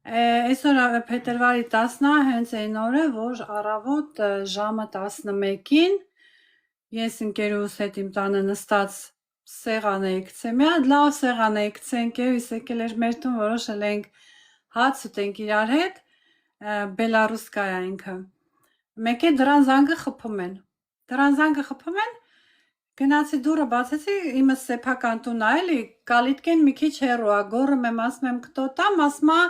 Այսօր փետրվարի 10-ն է, հենց այն օրը, որ առավոտ ժամը 11-ին ես ընկերուս հետ իմ տանը նստած սեղան էի գցել, մի հատ լավ սեղան էի գցել, ընկերուս եկել էր մեր տուն, որոշել ենք հաց ուտենք իրար հետ, Բելարուսկայա ինքը։ Մեկ է դրան զանգը խփում են, գնացի դուռը բացեցի, իմս սեփական տունն ա էլի, կալիտկեն մի քիչ հեռու ա, գոռում եմ, ասում եմ кто там, ասում ա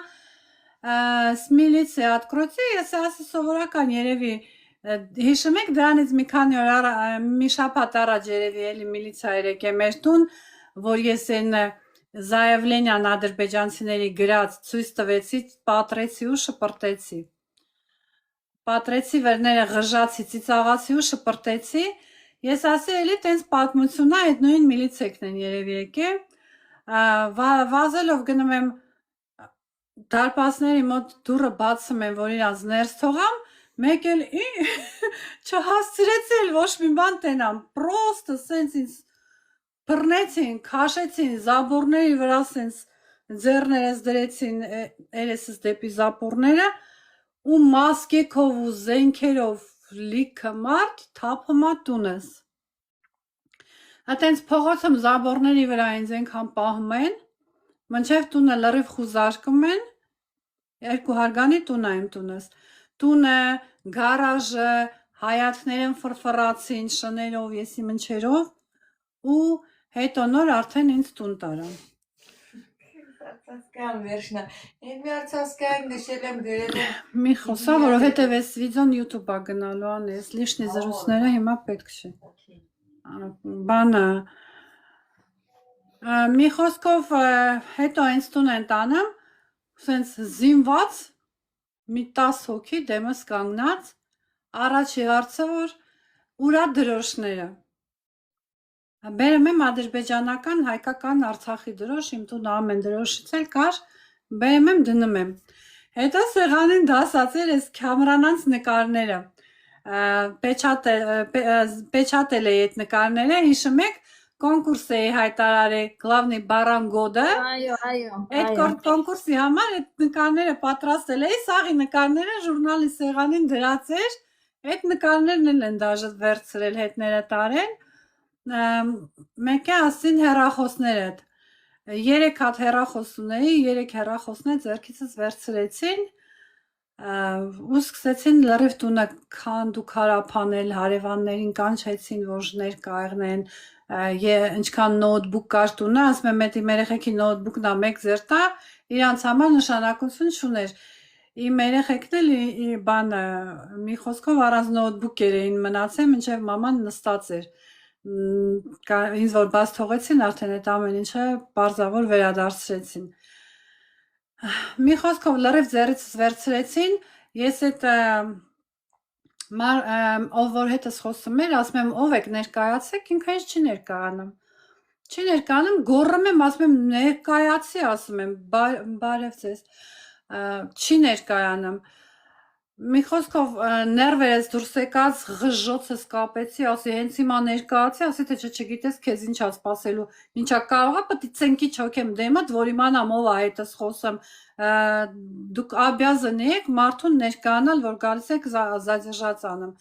с милиции откройте, ես ասի սովորական երևի հիշում եք դրանից մի քանի օր մի շաբաթ առաջ երևի էլի միլիցիա եկե մեր տուն, որ ես այն զայավլենյան ադրբեջանցիների գրած ցույց տվեցի, պատրեցի ու շպրտեցի։ Պատրեցի վերները ղժացի, ծիծաղացի ու շպրտեցի։ Ես ասի էլի տենց պատմություն ա, այդ նույն միլիցեքն են երևի եկել։ Վազելով գնում եմ դարպասների մոտ դուռը բացում եմ, որ իրանց ներս թողամ, մեկ էլ չհասցրեցի էլ ոչ մի բան տենամ, պրոստը սենց ինձ բռնեցին, քաշեցին, զաբորների վրա սենց ձեռներս դրեցին երեսս դեպի զապորները ու մասկեքով ու զենքերով լիքը մարդ թափում ա տունս։ Այտենց փողոցում զաբորների վրա ինձ այնքան պահում են, մինչև տունը լրիվ խուզարկում են, 2 հարգանի տուն ա իմ տունս, տունը, գարաժը, հայացքներն ֆրֆռացին շներով, եսի մնչերով ու հետո նոր արդեն ինձ տուն տարան։ Արցախյան վերջնա, մի արցախյան նշել եմ գրել եմ։ Մի խոսա, որովհետև այս վիդեոն YouTube ա գնալու ան, այս լիշնի զրույցները հիմա պետք չէ։ Բանը մի խոսքով հետո ինձ տուն են տանում, սենց զինված մի 10 հոգի դեմս կանգնած, առաջի հարցը որ ուրա դրոշները։ Բերեմ եմ ադրբեջանական, հայկական, Արցախի դրոշ, իմ տունը ամեն դրոշից էլ կար, բերեմ եմ դնում եմ։ Հետո սեղանին դասացել ես Քամրանանց նկարները, պեչատել էի այդ նկարները, հիշում եք, կոնկուրս էի հայտարարել Գլավնի բարանգոդը, այդ կոնկուրսի համար այդ նկարները պատրաստել էի, սաղի նկարները ժուրնալի սեղանին դրած էր, այդ նկարներն էլ են դաժը վերցրել հետները տարել, մեկ է ասին հեռախոսներդ, 3 հատ հեռախոս ունեի, 3 հեռախոսներ ձեռքիցս վերցրեցին ու սկսեցին լրիվ տունը քանդ ու քարափանել, հարևաններին կանչեցին, որ ներկա եղնեն, ինչքան նոթբուք կար տունը, ասում եմ էդ իմ երեխեքի նոթբուքն ա մեկ ձեռ տա, իրանց համար նշանակություն չուներ, իմ երեխեքն էլ բանը մի խոսքով առանց նոթբուքեր էին մնացել, մինչև մաման նստած էր, ինձ որ բաց թողեցին, արդեն այդ ամեն ինչը պարզավոր վերադարձրեցին։ Մի խոսքով լրիվ ձեռիցս վերցրեցին, ես այդ ով որ հետս խոսում էր, ասում եմ ով եք ներկայացեք, ինքը ինձ չի ներկայանում, գոռում եմ, ասում եմ ներկայացի, ասում եմ, բարև ձեզ, չի ներկայանում, մի խոսքով ներվերս դուրս եկած ղժոցս կապեցի, ասի հենց հիմա ներկայացի, ասի թե չգիտես քեզ ինչ ա սպասելու, ինչա կարող ա պտի ցենքի չոքեմ դեմդ, որ իմանամ ով ա հետս խոսում, դուք обязан եք մարդուն ներկայանալ, որ գալիս եք զադержած անում։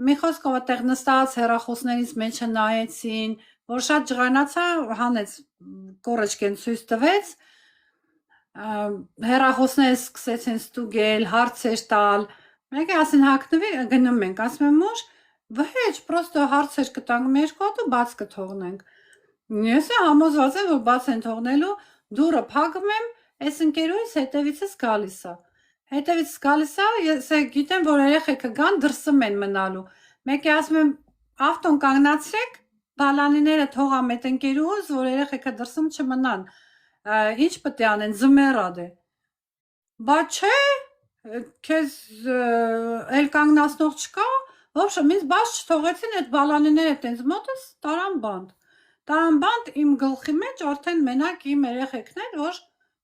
Մի խոսքով այդտեղ նստած հեռախոսներից մեջը նայեցին, որ շատ ջղայնացա, հանեց կորեջկեն ցույց տվեց, հեռախոսները սկսեցին ստուգել, հարցեր տալ, մեկ է ասին հագնվի, գնում ենք, ասում եմ ուր, վհեջ, պրոստո հարցեր կտանք մեր կոտ ու բաց կթողնենք։ Ես համոզված եմ, որ բաց են թողնելու, դուռը փակում եմ, այս ընկերուհիս հետևիցս գալիս ա։ Հետևից գալիս ա, ես գիտեմ, որ երեխեքը գան դրսում են մնալու։ Մեկ է ասում եմ, ավտոն կանգնացրեք, բալանիները թողամ այդ ընկերուհուս, որ երեխեքը դրսում չմնան։ Ինչ պետք է անեն, ձմեռად է։ Բա չէ, քեզ էլ կանգնացնող չկա, ոբշեմ ինձ բաց չթողեցին այդ բալանիները տենց մոտս տարան բանդ իմ գլխի մեջ արդեն մենակ իմ երեխեքն են, որ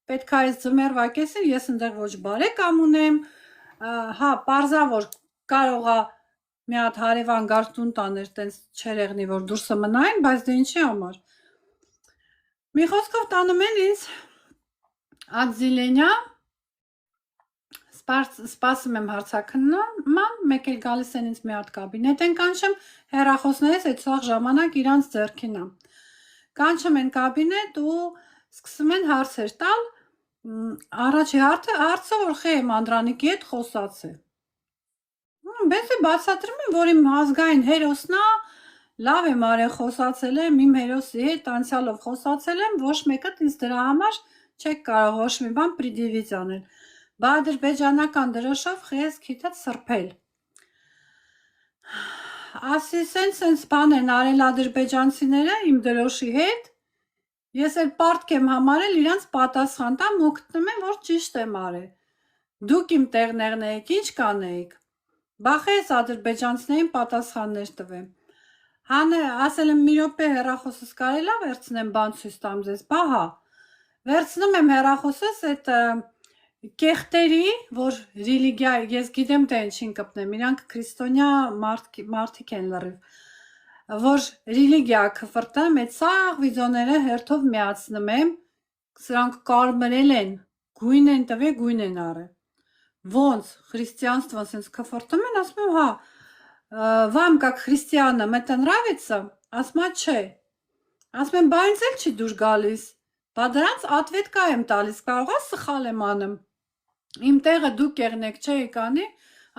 պետք է այս ձմեռվա կեսին, ես ընդեղ ոչ բարեկամ ունեմ, հա, պարզավոր կարող ա մի հատ հարևան գար տուն տաներ, տենց չեր եղնի, որ դուրսը մնային, բայց դե ինչի համար։ Մի խոսքով տանում են ինձ Ակզիլենյա սպասում եմ հարցաքննման, մեկ էլ գալիս են ինձ մի հատ կաբինետ են կանչում, հեռախոսներից այդ սաղ ժամանակ իրանց ձեռքին է։ Կանչում են կաբինետ ու սկսում են հարցեր տալ, առաջի հարցը, որ խեմ Անդրանիկի հետ խոսած է։ Բես է բացատրում եմ, որ իմ ազգային հերոսն է, լավ եմ արել խոսացել եմ, իմ հերոսի հետ անցյալով խոսացել եմ, ոչ մեկը ինձ դրա համար չեք կարող ոչ մի բան պրիդիվից անել։ Բա ադրբեջանական դրոշով խես քիթը սրբել։ Ասի սենց բան են արել ադրբեջանցիները իմ դրոշի հետ, ես էլ պարտք եմ համարել իրանց պատասխան տամ ու գտնում եմ, որ ճիշտ եմ արել։ Դուք իմ տեղներն եք, ինչ կանեիք։ Բախես ադրբեջանցիներին պատասխաններ տվեմ։ Հանը ասել եմ մի րոպե հեռախոսս կարելի է վերցնեմ բան ցույց տամ ձեզ, բա հա։ Վերցնում եմ հեռախոսս այդ կեղտերի, որ ռելիգիա, ես գիտեմ թե ինչին կպնեմ, իրանք քրիստոնյա մարդիկ են լրիվ, որ ռելիգիա կֆրտեմ, այդ սաղ վիդեոները հերթով միացնում եմ, սրանք կարմրել են, գույն են տվել, գույն են արել։ Ոնց христианство сенс կֆրտում են, ասում եմ, հա, вам как христианам это нравится? Ասում եմ, չէ։ Ասում եմ, բա ինձ էլ չի դուր գալիս։ Բա դրանց ատվետ կա եմ տալիս, կարող է սխալ եմ անում։ Իմ տեղը դուք եղնեք, չէ կանի,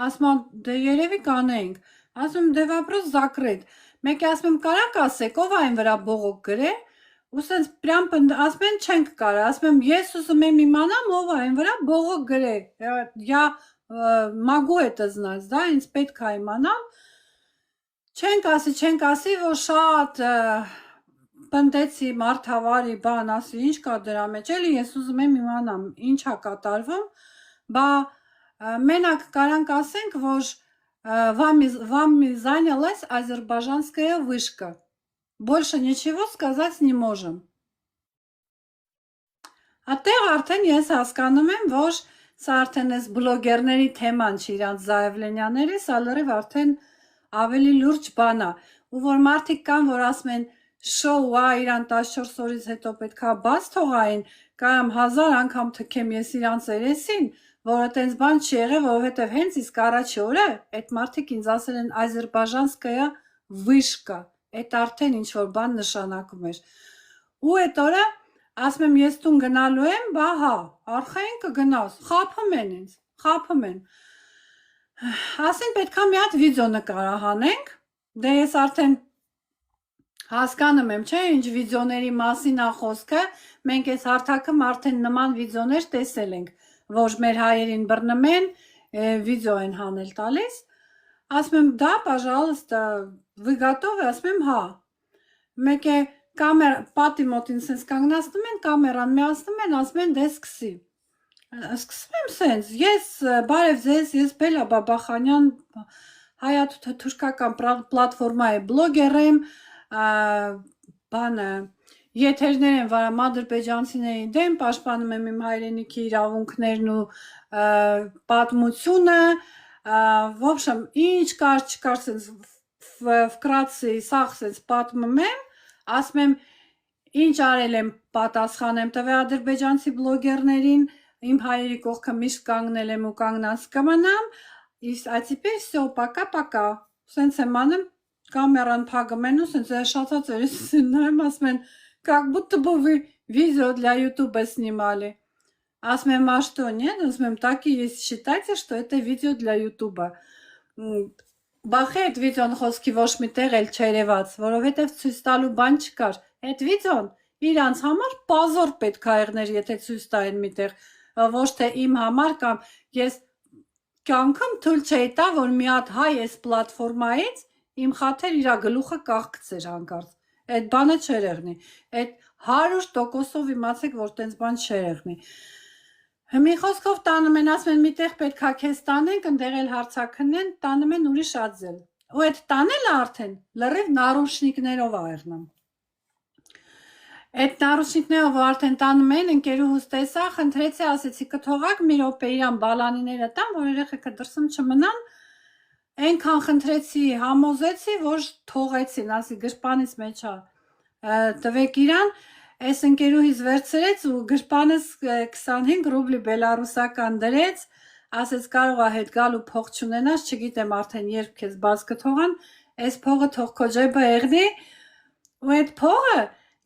ասում եմ, դե երևի կանեինք։ Ասում եմ, դե вопрос закрыт։ Մեկ ասում եմ, կարակ ասեք, ով այն վրա բողոք գրե, ու սենց պրям ասում են չենք կարա, ասում եմ, ես ուզում եմ իմանամ, ով այն վրա բողոք գրե։ Я могу это знать, да, ինձ պետք է իմանամ։ Չենք ասի, որ շատ պնդեցի մարդավարի բան, ասի, ինչ կա դրա մեջ, էլի ես ուզում եմ իմանամ, ինչ է կատարվում, բա մենակ կարանք ասենք, որ вами занялась азербайджанская вышка. Больше ничего сказать не можем. Այդտեղ արդեն ես հասկանում եմ, որ սա արդեն ես բլոգերների թեման չի իրանց զայվլենյաների, սա լրիվ արդեն ավելի լուրջ բան է, ու որ մարդիկ կան, որ ասում են շոու է, իրան 14 օրից հետո պետքա բաց թողային, կամ 1000 անգամ թքեմ ես իրանց երեսին, որ այտենց բան չի եղել, որովհետև հենց իսկ առաջի օրը այդ մարդիկ ինձ ասել են ազերբայջանская вышка, այդ արդեն ինչ որ բան նշանակում էր։ Ու այդ օրը ասում եմ ես տուն գնալու եմ, բա հա, արխային կգնաս, խափում են ինձ, խափում են։ Ասենք պետքա մի հատ վիդեո նկարահանենք, դե ես արդեն հասկանում եմ, չէ, ինչ վիդեոների մասին է խոսքը, մենք այս հարթակում արդեն նման վիդեոներ տեսել ենք, որ մեր հայերին բռնում են, վիդեո են հանել տալիս, ասում եմ, դա, пожалуйста, вы готовы, ասում եմ, հա, մեկ է պատի մոտին սենց կանգնացնում են, կամերան միացնում են, ասում են, դե սկսի։ Սկսում եմ սենց, ես, բարև ձեզ, ես Բելա Բաբախանյան, հայաթ թուրքական պլատվորմայի բլոգեր եմ, բանը, եթերներ եմ վարամ ադրբեջանցիների դեմ, պաշտպանում եմ իմ հայրենիքի իրավունքներն ու պատմությունը, в общем, ինչ կար չկար սենց վկրացի, սաղ սենց պատմում եմ, ասում եմ, ինչ արել եմ պատասխան եմ տվել ադրբեջանցի բլոգերներին, իմ հայերի կողքը միշտ կանգնել եմ ու կանգնած կմնամ, а теперь всё, пока-пока, սենց եմ անում, կամերան փակում են ու սենց շացած երեսս են նայում, ասում են, как будто бы вы видео для ютуба снимали. Ասում եմ, а что, нет? Ասում եմ, так и есть, считайте, что это видео для ютуба. Բախի այդ վիդեոն խոսքի ոչ մի տեղ էլ չերևաց, որովհետև ցույց տալու բան չկար։ Այդ վիդեոն իրանց համար պազոր պետք է եղներ, եթե ցույց տային մի տեղ, ոչ թե իմ համար կամ ես կյանքում թույլ չէի տա, որ մի հատ հայ այս պլատֆորմայից իմ խաթեր իր գլուխը կաղկցեր հանկարծ։ Այդ բանը չէր եղնի։ Այդ 100%-ով իմացեք, որ տենց բան չէր եղնի։ Մի խոսքով տանում են, ասում են, միտեղ պետք է քեզ տանենք, ընդեղ էլ հարցաքննեն, տանում են ուրիշ ածել։ Ու այդ տանելը արդեն լրիվ նարուշնիկներով ա եղնում։ Այդ նարուշնիկներով արդեն տանում են, ընկերուհուս տեսա, խնդրեցի, ասեցի, կթողակ մի րոպե իրան բալանիները տան, որ երեխեքը դրսում չմնան, այնքան խնդրեցի, համոզեցի, որ թողեցին, ասի գրպանից մեջ է, տվեք իրան, այս ընկերուհիս վերցրեց ու գրպանս 25 ռուբլի բելարուսական դրեց, ասեց կարող է հետ գալ ու փող չունենաս, չգիտեմ արդեն երբ քեզ բաց կթողան, այս փողը թող քո ջեբը եղնի, ու այդ փողը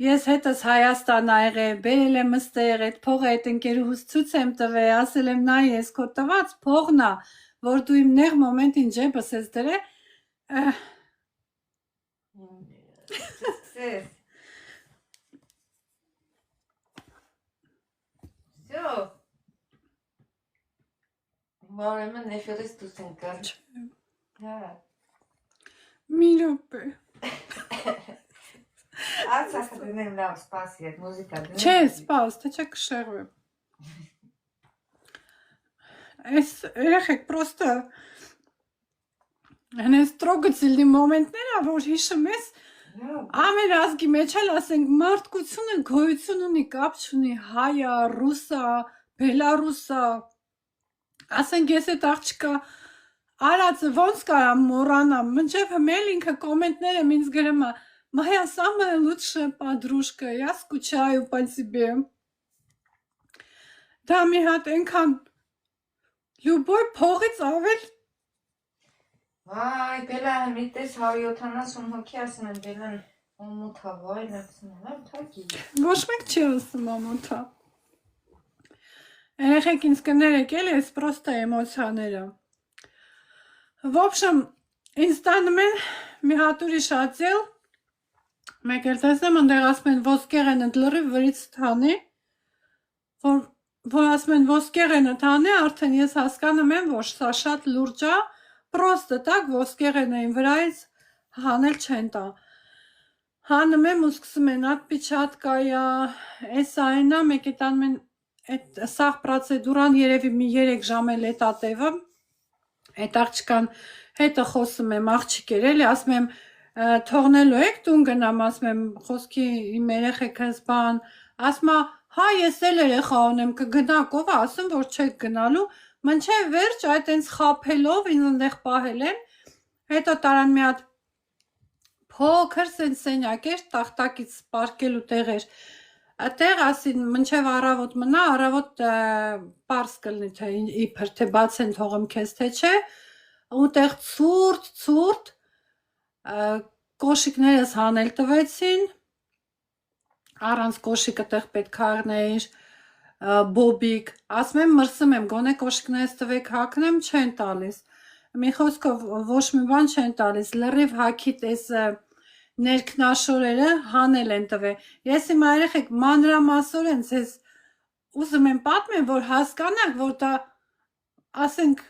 ես հետս Հայաստան ա եղել, բերել եմ ստեղ, այդ փողը այդ ընկերուհուս ցույց եմ տվել, ասել եմ նայ ես քո տված փողն ա, որ դու իմ նեղ մոմենտին ջեբս ես դրել, Success. Всё. Ուրեմն նեշերս դուս են կար։ Հա։ մի րոպե։ Ասա դնեմ լավ սպասի այդ մուզիկա դնեմ։ Չէ, սպաս, թե չէ կշեղվեմ։ Այս երեխեք պրոստը հենց տրոգացիլի մոմենտներ ա, որ հիշում ես, ամեն ազգի մեջ էլ ասենք մարդկությունը գոյություն ունի, կապ չունի, հայա, ռուսա, բելարուսա, ասենք ես այդ աղջկա արածը ոնց կարամ մոռանամ, մինչև հմել ինքը կոմենտները ինձ գրում ա, «Моя самая лучшая подружка, я скучаю по тебе». Դա մի հատ այնքան լյուբոյ փողից ավել Վայ, բելան մի տես 170 հոգի ասում են բելան օմութա վայ լացնեմ, թակի։ ոչ մեկ չի ասում ամոթա։ Երեխեք ինձ կներեք էլ ես պրոստա էմոցիաները։ В общем, ինձ տանում են մի հատ ուրիշ ածել, մեկ էլ տեսնեմ ընդեղ ասում են ոսկեղենը լրիվ վրից թանի, որ ասում են ոսկեղենը թանի, արդեն ես հասկանում եմ, որ սա շատ լուրջ է, պրոստը տակ ոսկեղենային վրայից հանել չեն տա։ Հանում եմ ու սկսում են отпечаткая, էս այնա, մեկ է տանում են այդ սաղ պրոցեդուրան երևի մի 3 ժամ էլ էտ ատևը, այդ աղջկան հետը խոսում եմ աղջիկեր էլի, ասում եմ թողնելու եք տուն գնամ, ասում եմ խոսքի իմ երեխեքս բան, ասում ա հա ես էլ երեխա ունեմ կգնաք ով ասում որ չեք գնալու, մինչև վերջ այդ այնց խափելով ինձ ընդեղ պահել են, հետո տարան մի հատ փոքր սենց սենյակ էր, տախտակից պարկելու տեղ էր, այդտեղ ասին մինչև առավոտ մնա, առավոտ պարզ կլինի թե իբր թե բաց են թողում քեզ թե չէ, ու տեղ ցուրտ կոշիկներս հանել տվեցին, առանց կոշիկը տեղ պետք է առնեիր, բոբիկ, ասում եմ մրսում եմ, գոնե կոշիկներս տվեք հագնեմ, չեն տալիս, մի խոսքով ոչ մի բան չեն տալիս, լրիվ հագիտ էս ներքնաշորերը հանել են տվել, ես իմ երեխեք մանրամասորեն ձեզ ուզում եմ պատմեմ, որ հասկանաք, որ դա ասենք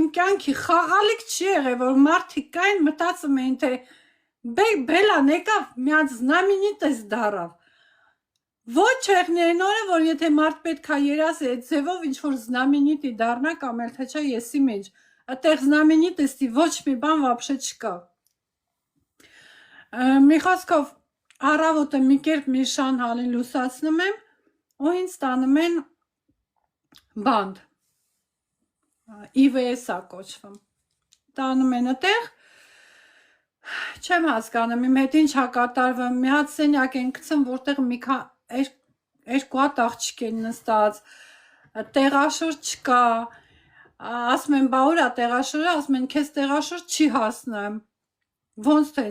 իմ կյանքի խաղալիք չի եղել, որ մարդիկ կային մտածում էին, թե բելան եկավ, միած знаменитость դարավ, ոչ եղներն օրը, որ եթե մարդ պետք է երասի այդ ձևով ինչ-որ знаменитի դարնա կամ էլ թե չէ եսի մեջ, այդտեղ знаменитости ոչ մի բան вообще չկա։ Մի խոսքով առավոտը մի կերպ մի շան հալին լուսացնում եմ, ու ինձ տանում են բանդ, IVS-ա կոչվում, տանում են այդտեղ, չեմ հասկանում, իմ հետ ինչ ա կատարվում, մի հատ սենյակ են գցում, որտեղ մի երկու հատ աղջիկ են նստած, տեղաշոր չկա, ասում են բա ուր ա տեղաշորը, ասում են քեզ տեղաշոր չի հասնեմ, ոնց թե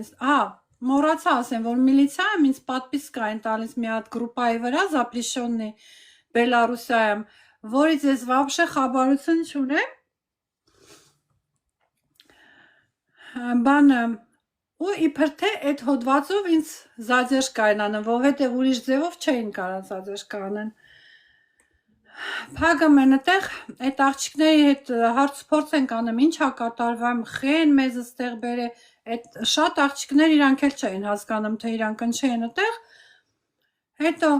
մոռացա ասեմ, որ միլիցիայում ինձ պատպիսկա են տալիս մի հատ գրուպայի վրա, запрещенный Բելարուսիայում, որից ես вообще խաբարություն չունեմ, բանը, ու իբր թե այդ հոդվածով ինձ զադերժկա են անում, որովհետև ուրիշ ձևով չէին կարող զադերժկա անեն։ Փագում են այդտեղ, այդ աղջիկների հետ հարց փորձ ենք անում, ինչ ա կատարվում, խեն մեզ ստեղ բերե, այդ շատ աղջիկներ իրանք էլ չէին հասկանում, թե իրանք ընչեն այդտեղ, հետո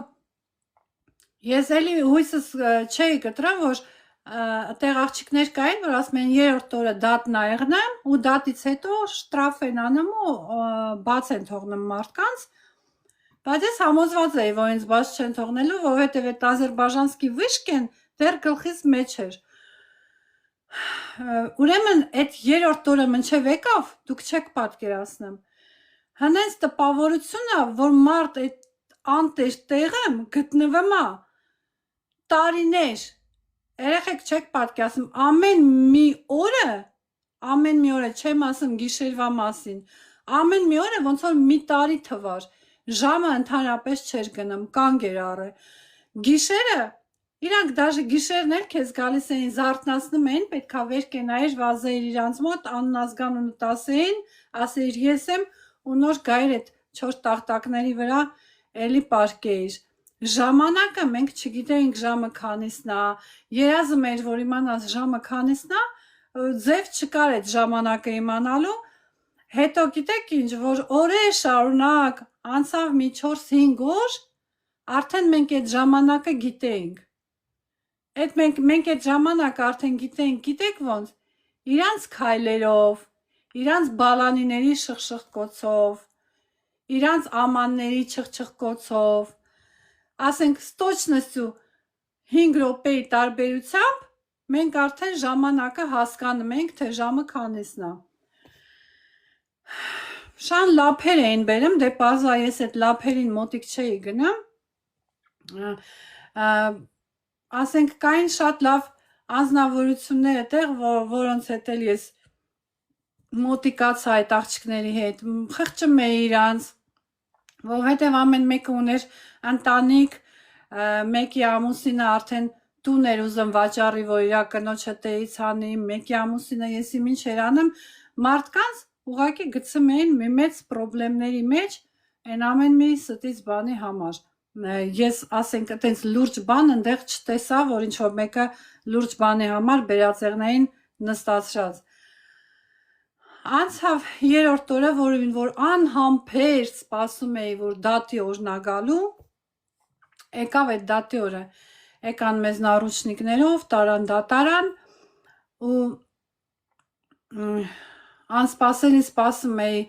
ես էլի հույսս չէի կտրեմ, որ այդտեղ աղջիկներ կային, որ ասում են երրորդ օրը դատն ա եղնեմ, ու դատից հետո շտրաֆ են անում ու բաց են թողնում մարդկանց, բայց ես համոզված էի, որ ինձ բաց չեն թողնելու, որովհետև այդ ազերբայջանսկի վիշկեն դեռ գլխիս մեջ էր։ Ուրեմն այդ երրորդ օրը մինչև եկավ, դուք չեք պատկերացնում։ Հենց տպավորությունն ա, որ մարդ այդ անտեր տեղը գտնվում ա տարիներ, Երեխեք չեք պատկերացնում, ամեն մի օրը չեմ ասում գիշերվա մասին, ամեն մի օրը ոնց որ մի տարի թվար, ժամը ընդհանրապես չէր գնում, կանգ էր առը, գիշերը, իրանք դաժե գիշերն էլ քեզ գալիս էին, զարթնացնում էին, պետքա վեր կենայիր, վազեիր իրանց մոտ, աննազգանունը տասեին, ասեիր ես եմ, ու նոր գայր էդ 4 տախտակների վրա էլի պարկեիր, ժամանակը մենք չգիտեինք ժամը քանիսն է, երազում էր, որ իմանաս ժամը քանիսն է, ձև չկար այդ ժամանակը իմանալու, հետո գիտեք ինչ, որ օրեր շարունակ, անցավ մի 4-5 օր, արդեն մենք այդ ժամանակը գիտեինք, մենք այդ ժամանակը արդեն գիտեինք, գիտեք ոնց, իրանց քայլերով, իրանց բալանիների շխշխկոցով, իրանց ամանների չխչխկոցով, ասենք ստոչնստու 5 րոպեի տարբերությամբ մենք արդեն ժամանակը հասկանում ենք, թե ժամը քանիսն է։ Շան լափեր էին բերում, դե պարզա ես այդ լափերին մոտիկ չէի գնում, ասենք կային շատ լավ անձնավորություններ այդտեղ, որոնց հետ էլ ես մոտիկացա այդ աղջիկների հետ, խղճում էի իրանց, որովհետև ամեն մեկը ուներ ընտանիք, մեկի ամուսինը արդեն տուն էր ուզում վաճառի, որ իր կնոջը տեից անի, մեկի ամուսինը եսի ինչ էր անում, մարդկանց ուղղակի գցում էին մի մեծ պրոբլեմների մեջ, այն ամեն մի ստից բանի համար։ Ես ասենք այտենց լուրջ բան ընդեղ չտեսա, որ ինչ որ մեկը լուրջ բանի համար բերածեղնային նստացրած։ Անցավ 3-րդ օրը, որ անհամբեր սպասում էի, որ դատի օրն ա գալու, եկավ այդ դատի օրը, եկան մեզ նարուչնիկներով, տարան դատարան ու անսպասելի սպասում էի,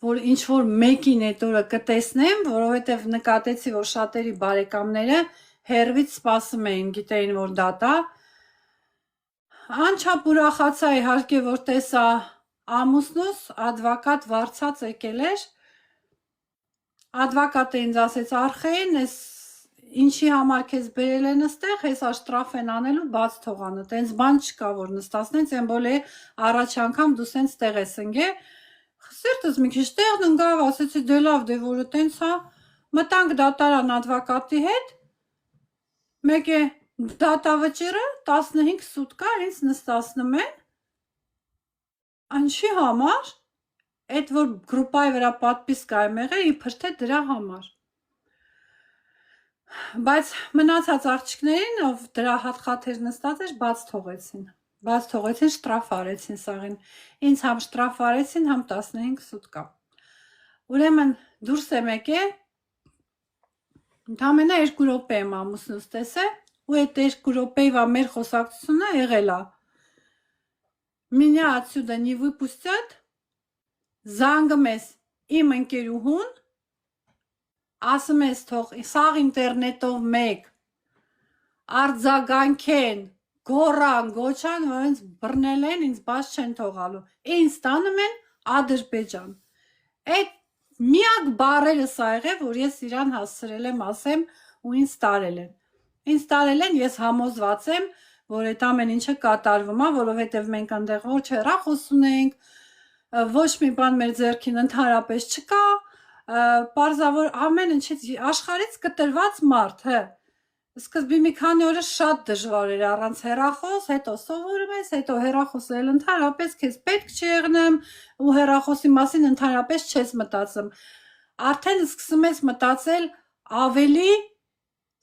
որ ինչ որ մեկին այդ օրը կտեսնեմ, որովհետև նկատեցի, որ շատերի բարեկամները հեռվից սպասում էին, գիտեին, որ դատա, անչափ ուրախացա իհարկե, որ տեսա ամուսնուս ադվակատ վարձած եկել էր, ադվակատը ինձ ասեց Արխեն, ես ինչի համար քեզ բերել են ստեղ, հեսա շտրաֆ են անելու, բաց թողանը, տենց բան չկա, որ նստացնենց, են բոլե առաջ անգամ դու սենց տեղ ես ընգե, սիրտս մի քիչ տեղն ընգավ, ասեցի դե լավ, դե որը տենց հա, մտանք դատարան ադվակատի հետ, մեկ է դատավճիռը 15 սուտկա ինձ նստացնում են, Անչի համար, այդ որ գրուպայի վրա պատպիսկա եմ եղել, իբր թե դրա համար։ Բայց մնացած աղջիկներին, ով դրա հատխաթեր նստած էր, բաց թողեցին, շտրաֆ արեցին սաղին, ինձ համ շտրաֆ արեցին, համ 15 սուտկա։ Ուրեմն դուրս եմ եկել, ընդամենը 2 րոպե եմ ամուսնուս տեսել, ու այդ 2 րոպեյվա մեր խոսակցությունը եղել է։ Меня отсюда не выпустят, զանգում ես իմ ընկերուհուն, ասում ես թող սաղ ինտերնետով մեկ, արձագանքեն, գորան, գոչան, որ ինձ բռնել են, ինձ բաց չեն թողալու, ինձ տանում են Ադրբեջան, այդ միակ բարերը սա եղել, որ ես իրան հասցրել եմ ասեմ ու ինձ տարել են, ես համոզված եմ, որ այդ ամեն ինչը կատարվում է, որովհետև մենք այնտեղ ոչ հեռախոս ունենք, ոչ մի բան մեր ձեռքին ընդհանրապես չկա, պարզավոր ամեն ինչից աշխարհից կտրված մարդ, հա։ Սկզբի մի քանի օրը շատ դժվար էր առանց հեռախոս, հետո սովորում ես, հետո հեռախոսը էլ ընդհանրապես քեզ պետք չի եղնեմ ու հեռախոսի մասին ընդհանրապես չես մտածում։ Արդեն սկսում ես մտածել ավելի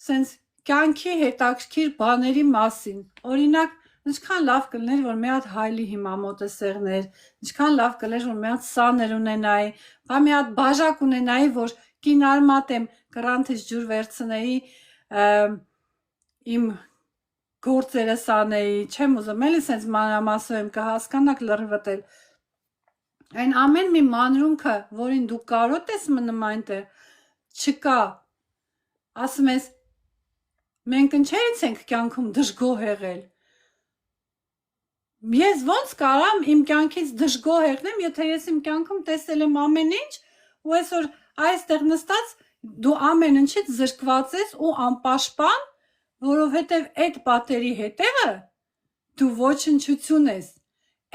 սենց կյանքի հետաքրքիր բաների մասին։ Օրինակ, ինչքան լավ կլներ, որ մի հատ հայլի հիմա մոտս եղներ, ինչքան լավ կլներ, որ մի հատ սաներ ունենայի, բա մի հատ բաժակ ունենայի, որ կին արմատեմ կրանթից ջուր վերցնեի, իմ գործերը սանեի, չեմ ուզում, էլի սենց մանրամասով եմ կհասկանաք լրվտել։ Այն ամեն մի մանրունքը, որին դու կարոտ ես մնում այնտեղ, չկա։ Ասում ես, մենք ինչերից ենք կյանքում դժգոհ եղել։ Ես ոնց կարամ իմ կյանքից դժգոհ եղնեմ, եթե ես իմ կյանքում տեսել եմ ամեն ինչ, ու այսօր այստեղ նստած դու ամեն ինչից զրկված ես ու անպաշտպան, որովհետև այդ պատերի հետևը դու ոչնչություն ես։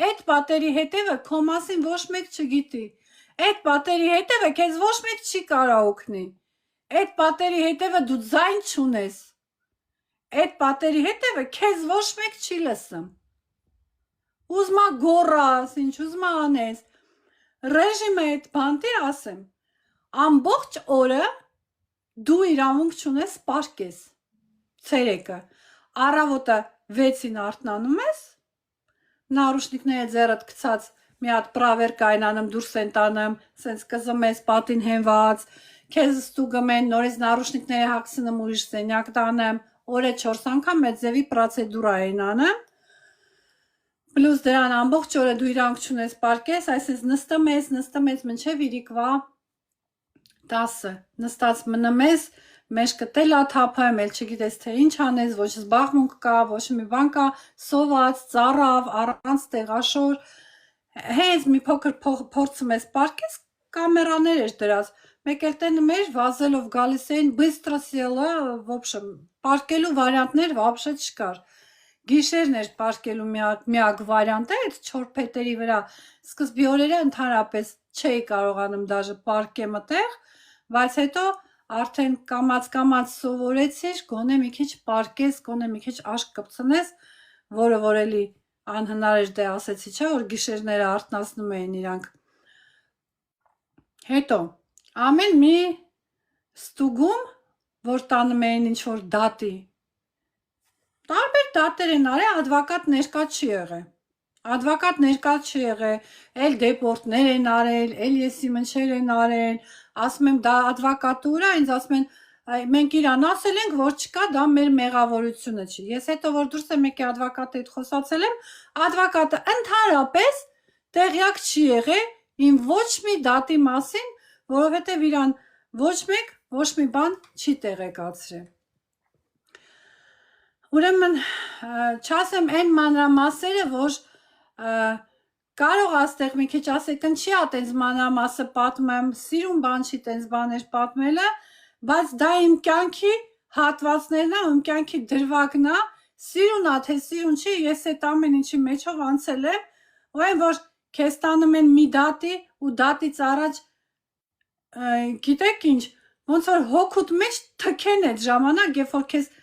Այդ պատերի հետևը քո մասին ոչ մեկ չգիտի։ Այդ պատերի հետևը քեզ ոչ մեկ չի կարող օգնի։ Այդ պատերի հետևը դու ձայն չունես։ Այդ պատերի հետևը քեզ ոչ մեկ չի լսում։ Ուզմա գոռաս, ինչ ուզմա անես։ Ռեժիմը այդ բանտի ասեմ։ Ամբողջ օրը դու իրավունք չունես պարկես։ Ցերեկը առավոտը 6-ին արթնանում ես, նարուշնիկները ձեռդ գցած մի հատ պրավեր կայնանում դուրս են տանում, սենց կզմես պատին հենված, քեզ ստուգում են, նորից նարուշնիկները հագցնում ուրիշ սենյակ տանում, օրը 4 անգամ այդ ձևի պրոցեդուրա են անում։ Պլյուս դրան ամբողջ օրը դու իրավունք չունես պարկես, այսինքն նստում ես մինչև իրիկվա 10-ը, նստած մնում ես, մեջքը տելա թափեմ, էլ չգիտես թե ինչ անես, ոչ զբաղմունք կա, ոչ մի բան կա, սոված, ծարավ, առանց տեղաշոր, հենց մի փոքր փորձում ես պարկես, կամերաներ էր դրած, մեկ էլ տենում էր, վազելով գալիս էին, բыстро села, в общем, պարկելու վարիանտներ вообще չկար։ Գիշերն էր պարկելու միակ վարիանտը, այդ 4 փետերի վրա, սկզբի օրերը ընդհանրապես չէի կարողանում դաժե պարկեմ այդտեղ, բայց հետո արդեն կամաց սովորեցիր, գոնե մի քիչ պարկես, գոնե մի քիչ աշկ կպցնես, որը որ էլի անհնար էր դե ասեցի, չէ, որ գիշերները արթնացնում էին իրանք։ Հետո ամեն մի ստուգում, որ տանում էին ինչ որ դատի, տարբեր դատեր են արել, ադվոկատ ներկա չի եղել։ Ադվոկատ ներկա չի եղել, էլ դեպորտներ են արել, էլ եսի մնչեր են արել, ասում եմ դա ադվոկատուրա, ինձ ասում են մենք իրան ասել ենք, որ չկա, դա մեր մեղավորությունը չի։ Ես հետո որ դուրս եմ եկել ադվոկատի հետ խոսացել եմ, ադվոկատը ընդհանրապես տեղյակ չի եղել իմ ոչ մի դատի մասին, որովհետև իրան ոչ մեկ ոչ մի բան չի տեղեկացրել։ Ուրեմն չասեմ այն մանրամասերը, որ կարող աստեղ մի քիչ ասեք ընչի ա տենց մանրամասը պատմեմ, սիրուն բան չի տենց բաներ պատմելը, բայց դա իմ կյանքի հատվածներն ա, իմ կյանքի դրվագն ա, սիրուն ա, թե սիրուն չի, ես այդ ամեն ինչի մեջով անցել եմ, ուրեմն որ քեզ տանում են մի դատի ու դատից առաջ գիտեք ինչ, ոնց որ հոգուտ մեջ թքեն այդ ժամանակ, երբ որ քեզ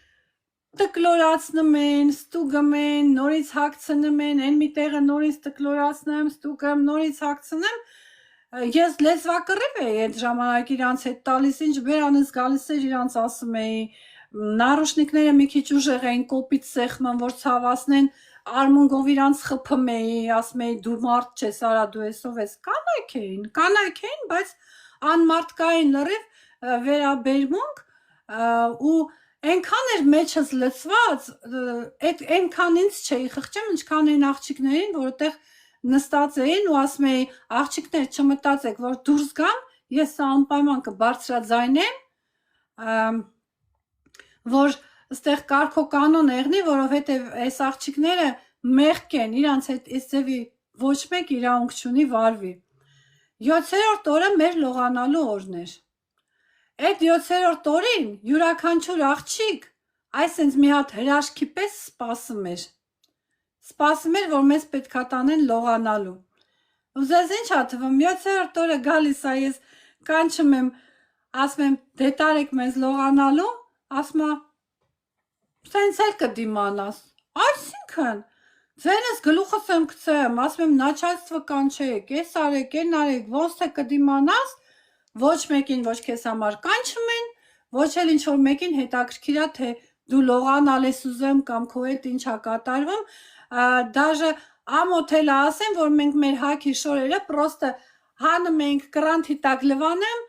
տկլորացնում են, ստուգում են, նորից հագցնում են, այն մի տեղը նորից տկլորացնեմ, ստուգեմ, նորից հագցնեմ, ես լեզվակռիվ էի այդ ժամանակ իրանց հետ տալիս, ինչ բերանս գալիս էր իրանց ասում էի, նարուշնիկները մի քիչ ուժեղ էին կոպիտ սեղմում, որ ցավացնեն, արմունգով իրանց խփում էի, ասում էի դու մարդ չես, արա դու էսով ես, կանայք էին, բայց անմարդկային լրիվ վերաբերմունք ու այնքան էր մեջս լցված, այնքան ինձ չէի խղճում, ինչքան այն աղջիկներին, որ այդտեղ նստած էին ու ասում էի, աղջիկներ չմտածեք, որ դուրս գամ, ես սա անպայման կբարձրաձայնեմ, որ այստեղ կարգոկանոն եղնի, որովհետև այս աղջիկները մեղք են, իրանց հետ այս ձևի ոչ մեկ իրավունք չունի վարվի։ 7-րդ օրը մեր լողանալու օրն էր։ Այդ 7-րդ օրին յուրաքանչյուր աղջիկ այսինքն մի հատ հրաշքի պես սպասում էր, որ մեզ պետքա տանեն լողանալու։ Ու ձեզ ինչ ա թվում, 7-րդ օրը գալիս ա, ես կանչում եմ, ասում եմ, դե տարեք մեզ լողանալու, ասում ա, սենց էլ կդիմանաս, այսինքն, ձենս գլուխս եմ գցեմ, ասում եմ, начальство կանչեք, ես արեք, են արեք, ոնց թե կդիմանաս, ոչ մեկին ոչ քեզ համար կանչում են, ոչ էլ ինչ-որ մեկին հետաքրքիր ա, թե դու լողանալ ես ուզում կամ քո հետ ինչ ա կատարվում, դաժե ամոթ էլ ասեմ, որ մենք մեր հագի շորերը պրոստը հանում ենք կրանթի տակ լվանեմ,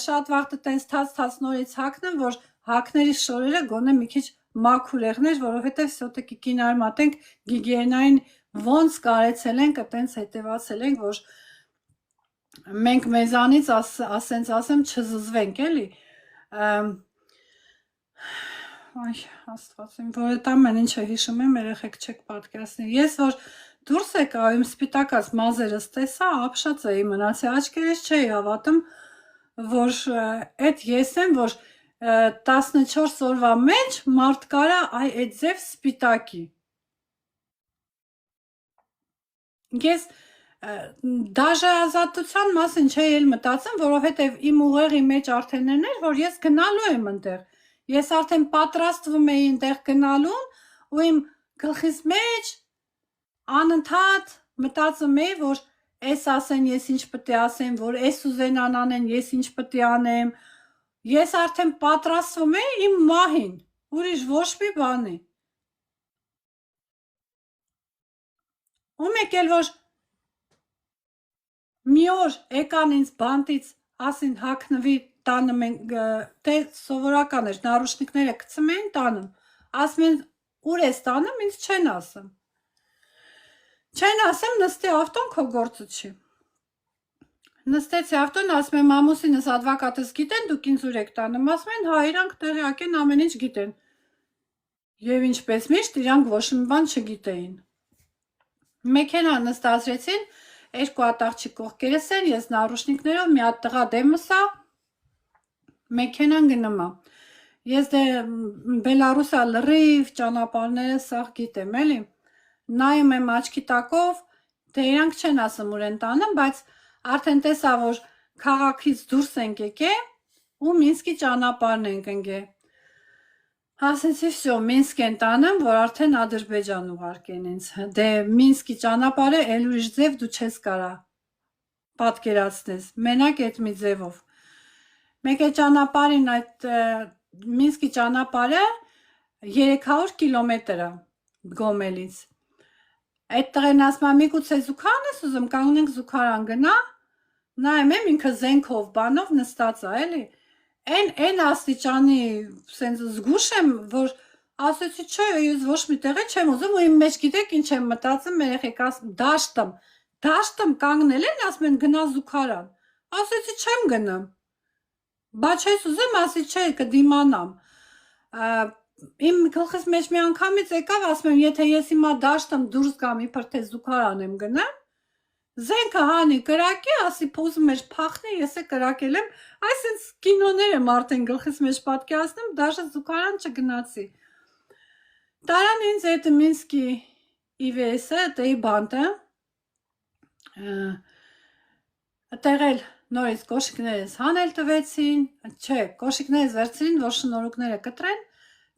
շատ վաղտը տենց թաց նորից հագնեմ, որ հագների շորերը գոնե մի քիչ մաքուր եղներ, որովհետև սոտեկի կինարմատենք գիգիենային ոնց կարեցել ենք, տենց հետևացել ենք, որ մենք մեզանից ասենց ասեմ չզզվենք էլի, այ աստված իմ, որ այդ ամեն ինչը հիշում եմ, երեխեք չեք պատկերացնի, ես որ դուրս եկա, իմ սպիտակած մազերս տեսա, ապշած էի մնացի, աչքերս չէի հավատում, որ այդ ես եմ, որ 14 օրվա մեջ մարդ կարա այդ ձև սպիտակի։ Ես դաժե ազատության մասին չէի էլ մտածում, որովհետև իմ ուղեղի մեջ արդեն էր, որ ես գնալու եմ այնտեղ։ Ես արդեն պատրաստվում էի այնտեղ գնալուն ու իմ գլխիս մեջ անընդհատ մտածում էի, որ այս ասեն, ես ինչ պետք է ասեմ, որ այս ուզենան անեն, ես ինչ պետք է անեմ։ Ես արդեն պատրաստվում էի իմ մահին, ուրիշ ոչ մի բանի։ Ու մեկ էլ որ մի օր եկան ինձ բանտից, ասին հագնվի տանը մենք, դե սովորական էր, նարուշնիկները գցում էին տանում, ասում են ուր ես տանում, ինձ չեն ասում։ Չեն ասում, նստի ավտոն քո գործը չի։ Նստեցի ավտոն, ասում եմ ամուսինս advocatս գիտեն, դուք ինձ ուր եք տանում, ասում են հա իրանք տեղյակ են, ամեն ինչ գիտեն։ Եվ ինչպես միշտ իրանք ոչ մի բան չգիտեին։ Մեքենա նստացրեցին, երկու ատաղջիկ կողքերս են, ես նարուշնիկներով, մի հատ տղա դեմսա, մեքենան գնում է։ Ես դե Բելարուսա լրիվ ճանապարհները սաղ գիտեմ, էլի։ Նայում եմ աչքի տակով, դե իրանք չեն ասում ուր են տանում, բայց արդեն տեսա, որ քաղաքից դուրս ենք եկել ու Մինսկի ճանապարհն ենք ընկել։ Ասեցի, всё, Մինսկ են տանում, որ արդեն Ադրբեջան ուղարկեն ինձ։ Դե Մինսկի ճանապարհը էլ ուրիշ ձև դու չես կարա պատկերացնես, մենակ այդ մի ձևով։ Մեկ է ճանապարհին այդ Մինսկի ճանապարհը 300 կիլոմետր է Գոմելից։ Այդ տղեն ասում է, միգուցե զուգարան ես ուզում, կանգնենք զուգարան գնա, նայում եմ ինքը զենքով բանով նստած է, էլի։ Այն աստիճանի սենց զգուշ եմ, որ ասեցի, չէ, ես ոչ մի տեղի չեմ ուզում ու իմ մեջ գիտեք ինչ եմ մտածում, երեխեք ասում, դաշտում կանգնել են, ասում են գնա զուգարան։ Ասեցի, չեմ գնում։ Բա չես ուզում, ասի, չէ, կդիմանամ։ Իմ գլխիս մեջ մի անգամից եկավ, ասում եմ, եթե ես հիմա դաշտում դուրս գամ, իբր թե զուգարան եմ գնամ, զենքը հանի կրակի, ասի փոզում էր փախնի, ես է կրակել եմ, այսինքն կինոներ եմ արդեն գլխիս մեջ պատկերացնում, դաշը զուգարան չգնացի։ Տարան ինձ այդ Մինսկի IVS-ը, դեի բանտը, տեղել նորից կոշիկներս հանել տվեցին, չէ, կոշիկներս վերցրին, որ շնորհուկները կտրեն,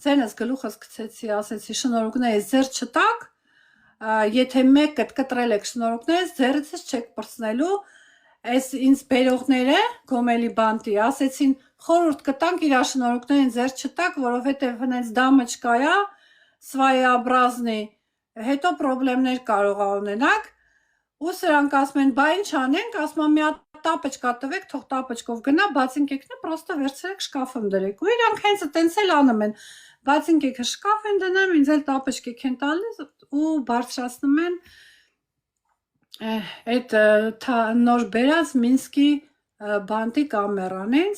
ձենս գլուխս գցեցի, ասեցի շնորհուկներս ձեր չտակ, եթե մեկը կտրել եք շնորհուկներս, ձեռիցս չեք պրծնելու, այս ինձ բերողները, Գոմելի բանտի, ասեցին խորհուրդ կտանք իր շնորհուկներին ձեր չտակ, որովհետև հենց դամочка է, своеобразный, հետո խնդիրներ կարող ա ունենաք, ու սրանք ասում են, բա ինչ անենք, ասում եմ մի հատ տապочка տվեք, թող տապочкով գնա, բացինք եկնա, պրոստը վերցրեք շկաֆում դրեք, ու իրանք հենց այտենց էլ անում են, բացինք եկը շկաֆ են դնում, ինձ էլ տապочкեք են տալիս ու բարձրացնում են այդ նոր բերած Մինսկի բանտի կամերան ինձ,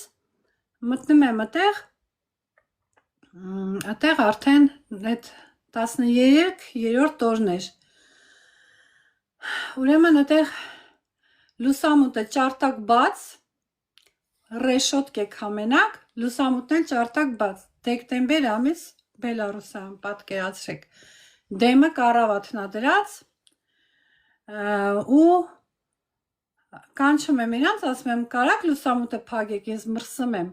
մտնում եմ այդտեղ արդեն այդ 13-րդ օրն էր, ուրեմն այդտեղ լուսամուտը ճարտակ բաց, ռեշոտք եք համենակ, լուսամուտն էլ ճարտակ բաց, դեկտեմբեր ամիս Բելարուսան, պատկերացրեք, դեմը կառավատնադրած ու կանչում եմ իրանց, ասում եմ, կարաք լուսամուտը փակեք, ես մրսում եմ։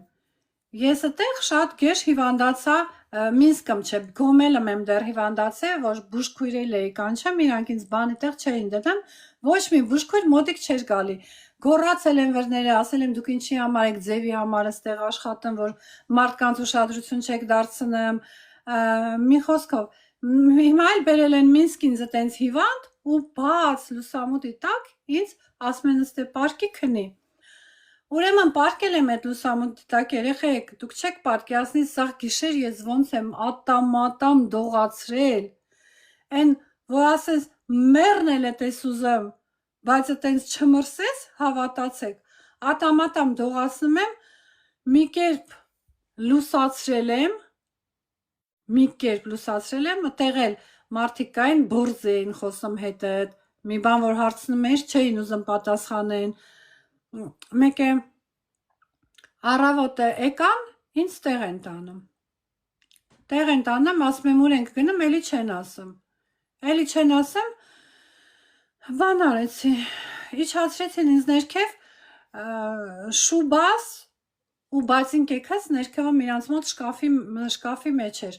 Ես այդտեղ շատ գեշ հիվանդացա, Մինսկում չէ, Գոմելում եմ դեռ հիվանդացել, որ բուժքույրել էի կանչեմ, իրանք ինձ բանի տեղ չէին դնում, ոչ մի բուժքույր մոտիկ չէր գալի։ Գոռացել են վրները, ասել եմ դուք ինչի համար եք ձևի համար այստեղ աշխատում, որ մարդկանց ուշադրություն չեք դարձնում, մի խոսքով, հիմա էլ բերել են Մինսկ ինձ այտենց հիվանդ ու բաց լուսամուտի տակ ինձ ասում են ըստե պարկի քնի։ Ուրեմն պարկել եմ այդ լուսամուտի տակ, երեխեք, դուք չեք պատկերացնի, սաղ գիշեր ես ոնց եմ ատամ դողացրել, այն որ ասես մեռնել է տես ուզեմ, բայց այտենց չմրսես, հավատացեք, ատամ դողացնում եմ, մի կերպ լուսացրել եմ, այդտեղ էլ մարդիկ կային բորձ էին խոսում հետը, մի բան որ հարցնում էր, չէին ուզում պատասխանեն, մեկ է առավոտը եկան, Ինձ տեղ են տանում։ Տեղ են տանում, ասում եմ ուր ենք գնում, էլի չեն ասում։ Էլի չեն ասում, բան արեցի, իջացրեցին ինձ ներքև շուբաս ու բացին կեքած ներքևում իրանց մոտ շկաֆի մեջ էր։